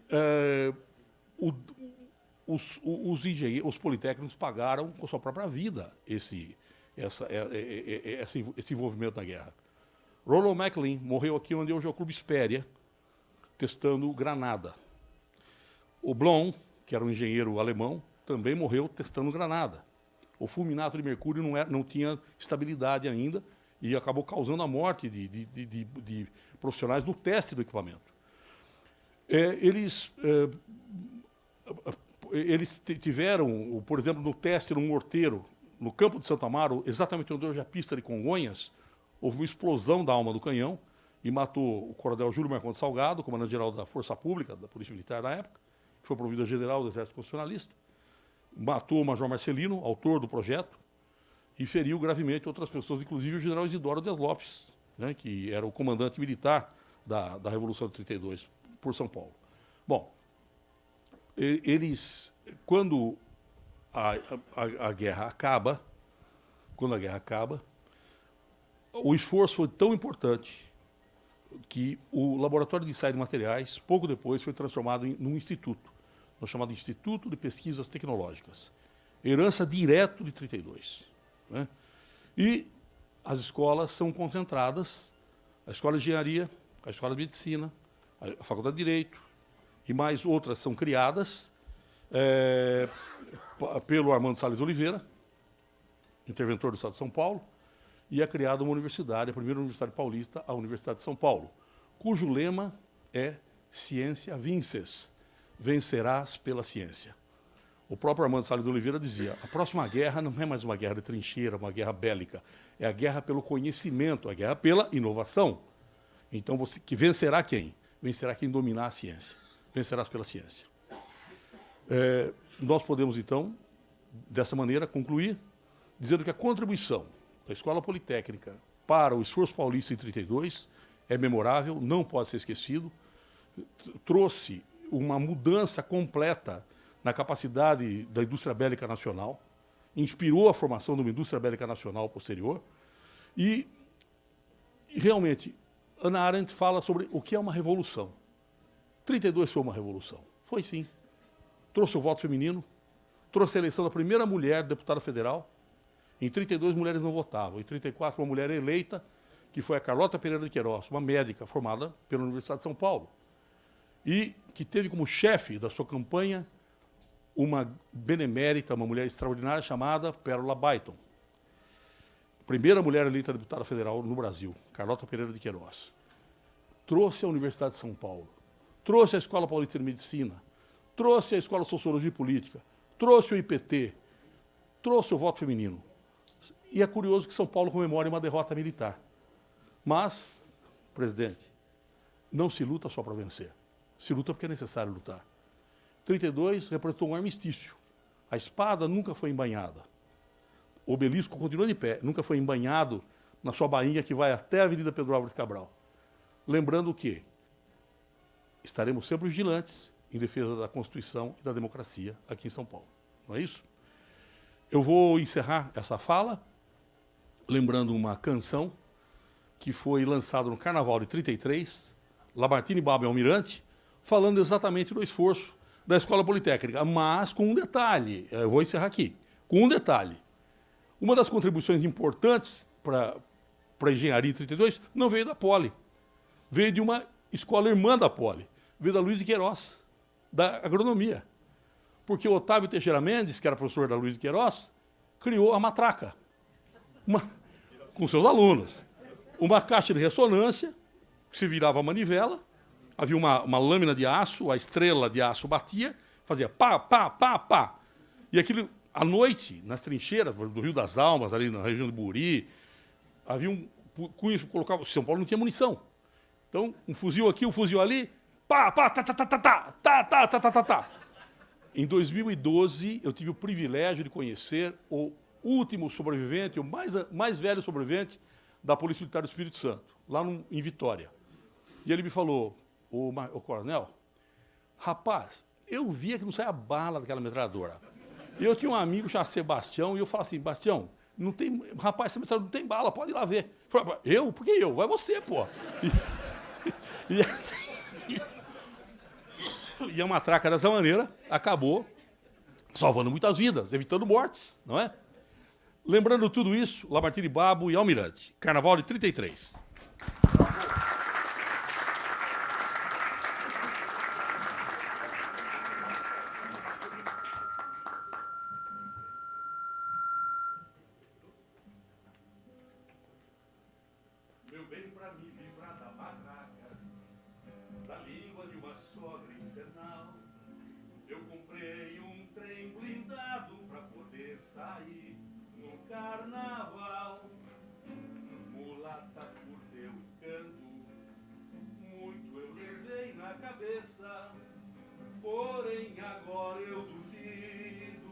os engenheiros, os politécnicos pagaram com sua própria vida esse envolvimento na guerra. Rollo McLean morreu aqui onde hoje é o Clube Espéria, testando granada. O Blom, que era um engenheiro alemão, também morreu testando granada. O fulminato de mercúrio não tinha estabilidade ainda e acabou causando a morte de profissionais no teste do equipamento. Eles tiveram, por exemplo, no teste no morteiro, no campo de Santo Amaro, exatamente onde hoje é a pista de Congonhas, houve uma explosão da alma do canhão e matou o coronel Júlio Marcondes Salgado, comandante-geral da Força Pública, da Polícia Militar na época, que foi promovido a general do Exército Constitucionalista, matou o Major Marcelino, autor do projeto, e feriu gravemente outras pessoas, inclusive o general Isidoro Dias Lopes, né, que era o comandante militar da Revolução de 32, por São Paulo. Bom, eles, quando a guerra acaba, o esforço foi tão importante que o Laboratório de Ensaio de Materiais, pouco depois, foi transformado num instituto, chamado Instituto de Pesquisas Tecnológicas. Herança direto de 32. Né? E as escolas são concentradas, a Escola de Engenharia, a Escola de Medicina, a Faculdade de Direito, e mais outras são criadas pelo Armando Salles Oliveira, interventor do Estado de São Paulo, e é criada uma universidade, a primeira universidade paulista, a Universidade de São Paulo, cujo lema é Ciência Vinces, vencerás pela ciência. O próprio Armando Salles Oliveira dizia, a próxima guerra não é mais uma guerra de trincheira, uma guerra bélica, é a guerra pelo conhecimento, a guerra pela inovação. Então, que vencerá quem? Vencerá quem dominar a ciência. Vencerás pela ciência. Nós podemos, então, dessa maneira, concluir, dizendo que a contribuição da Escola Politécnica para o esforço paulista em 32 é memorável, não pode ser esquecido, trouxe uma mudança completa na capacidade da indústria bélica nacional, inspirou a formação de uma indústria bélica nacional posterior, e realmente, Hannah Arendt fala sobre o que é uma revolução. 32 foi uma revolução. Foi sim. Trouxe o voto feminino, trouxe a eleição da primeira mulher deputada federal. Em 32, mulheres não votavam. Em 34, uma mulher eleita, que foi a Carlota Pereira de Queiroz, uma médica formada pela Universidade de São Paulo, e que teve como chefe da sua campanha uma benemérita, uma mulher extraordinária chamada Pérola Baiton. Primeira mulher eleita deputada federal no Brasil, Carlota Pereira de Queiroz. Trouxe a Universidade de São Paulo, trouxe a Escola Paulista de Medicina, trouxe a Escola de Sociologia e Política, trouxe o IPT, trouxe o voto feminino. E é curioso que São Paulo comemore uma derrota militar. Mas, presidente, não se luta só para vencer. Se luta porque é necessário lutar. 32 representou um armistício. A espada nunca foi embainhada. O obelisco continua de pé, nunca foi embainhado na sua bainha que vai até a Avenida Pedro Álvares Cabral. Lembrando que estaremos sempre vigilantes em defesa da Constituição e da democracia aqui em São Paulo. Não é isso? Eu vou encerrar essa fala lembrando uma canção que foi lançada no Carnaval de 33, Lamartine Babo e Almirante, falando exatamente do esforço da Escola Politécnica, mas com um detalhe, eu vou encerrar aqui, com um detalhe. Uma das contribuições importantes para a engenharia em 32 não veio da Poli, veio de uma escola irmã da Poli, veio da Luiz de Queiroz, da agronomia. Porque o Otávio Teixeira Mendes, que era professor da Luiz de Queiroz, criou a matraca, com seus alunos. Uma caixa de ressonância, que se virava a manivela, havia uma lâmina de aço, a estrela de aço batia, fazia pá, pá, pá, pá. E aquilo, à noite, nas trincheiras do Rio das Almas, ali na região de Buri, havia um cunho, colocava, São Paulo não tinha munição. Então, um fuzil aqui, um fuzil ali, pá, pá, tá, tá, tá, tá, tá, tá, tá, tá, tá, tá, tá. Em 2012, eu tive o privilégio de conhecer o último sobrevivente, o mais velho sobrevivente da Polícia Militar do Espírito Santo, lá em Vitória. E ele me falou, o coronel, rapaz, eu via que não saía bala daquela metralhadora. E eu tinha um amigo chamado Sebastião, e eu falava assim, Bastião, não tem, rapaz, essa metralhadora não tem bala, pode ir lá ver. Eu falei, eu? Por que eu? Vai você, pô. E assim, e a matraca dessa maneira acabou salvando muitas vidas, evitando mortes, não é? Lembrando tudo isso, Lamartine Babo e Almirante. Carnaval de 33. Meu bem pra me livrar da matraca, da língua de uma sogra infernal, eu comprei um trem blindado pra poder sair no carnaval. Mulata por teu encanto, muito eu levei na cabeça, porém agora eu duvido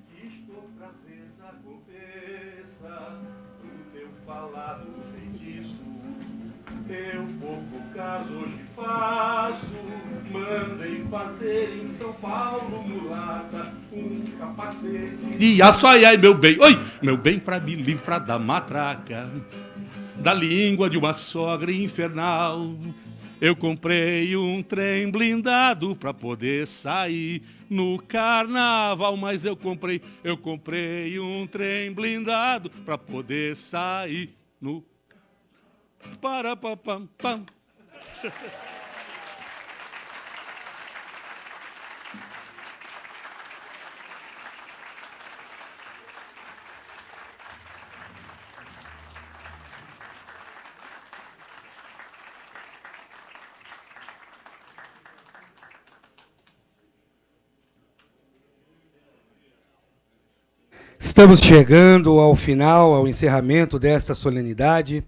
que isto outra vez aconteça. Do teu falado feitiço, eu pouco caso hoje faço. Mandei fazer em São Paulo, mulata, um capacete de aço, ai, ai, meu bem, oi, meu bem pra me livrar da matraca, da língua de uma sogra infernal. Eu comprei um trem blindado pra poder sair no carnaval, mas eu comprei um trem blindado pra poder sair no Parapapam. Estamos chegando ao final, ao encerramento desta solenidade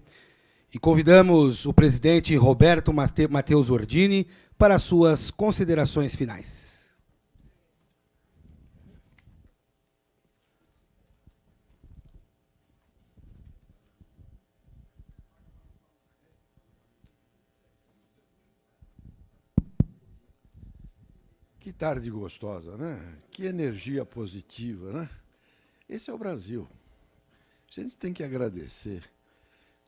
e convidamos o presidente Roberto Matheus Ordini para suas considerações finais. Que tarde gostosa, né? Que energia positiva, né? Esse é o Brasil. A gente tem que agradecer.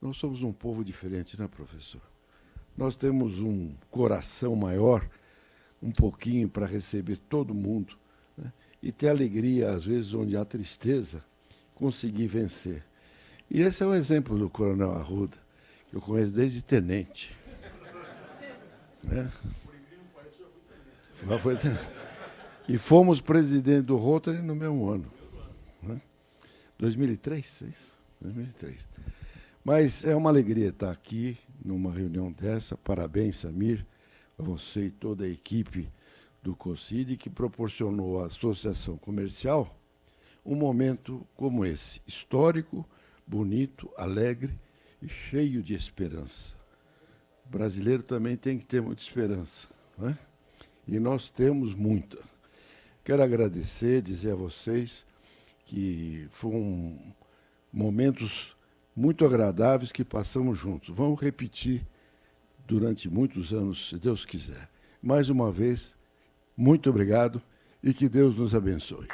Nós somos um povo diferente, né, professor? Nós temos um coração maior, um pouquinho para receber todo mundo, né? E ter alegria, às vezes, onde há tristeza, conseguir vencer. E esse é o exemplo do Coronel Arruda, que eu conheço desde tenente. Né? E fomos presidente do Rotary no mesmo ano. 2003, é isso? 2003. Mas é uma alegria estar aqui numa reunião dessa. Parabéns, Samir, a você e toda a equipe do COCID, que proporcionou à Associação Comercial um momento como esse, histórico, bonito, alegre e cheio de esperança. O brasileiro também tem que ter muita esperança, né? E nós temos muita. Quero agradecer, dizer a vocês que foram momentos muito agradáveis que passamos juntos. Vamos repetir durante muitos anos, se Deus quiser. Mais uma vez, muito obrigado e que Deus nos abençoe.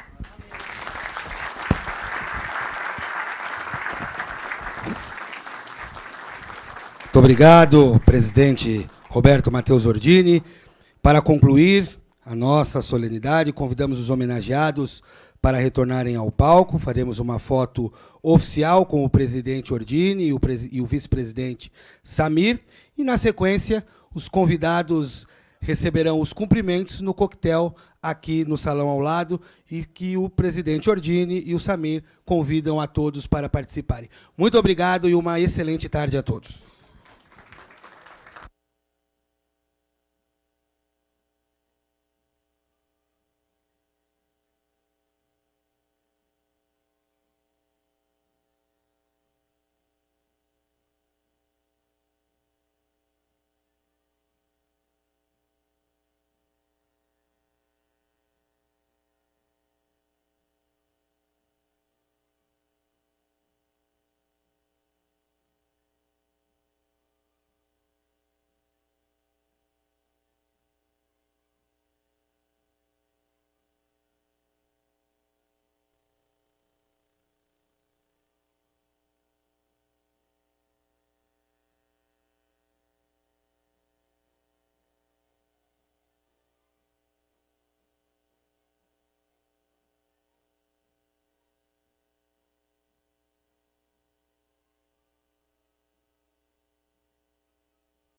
Muito obrigado, presidente Roberto Matheus Ordini. Para concluir a nossa solenidade, convidamos os homenageados para retornarem ao palco. Faremos uma foto oficial com o presidente Ordini e o vice-presidente Samir. E, na sequência, os convidados receberão os cumprimentos no coquetel aqui no salão ao lado e que o presidente Ordini e o Samir convidam a todos para participarem. Muito obrigado e uma excelente tarde a todos.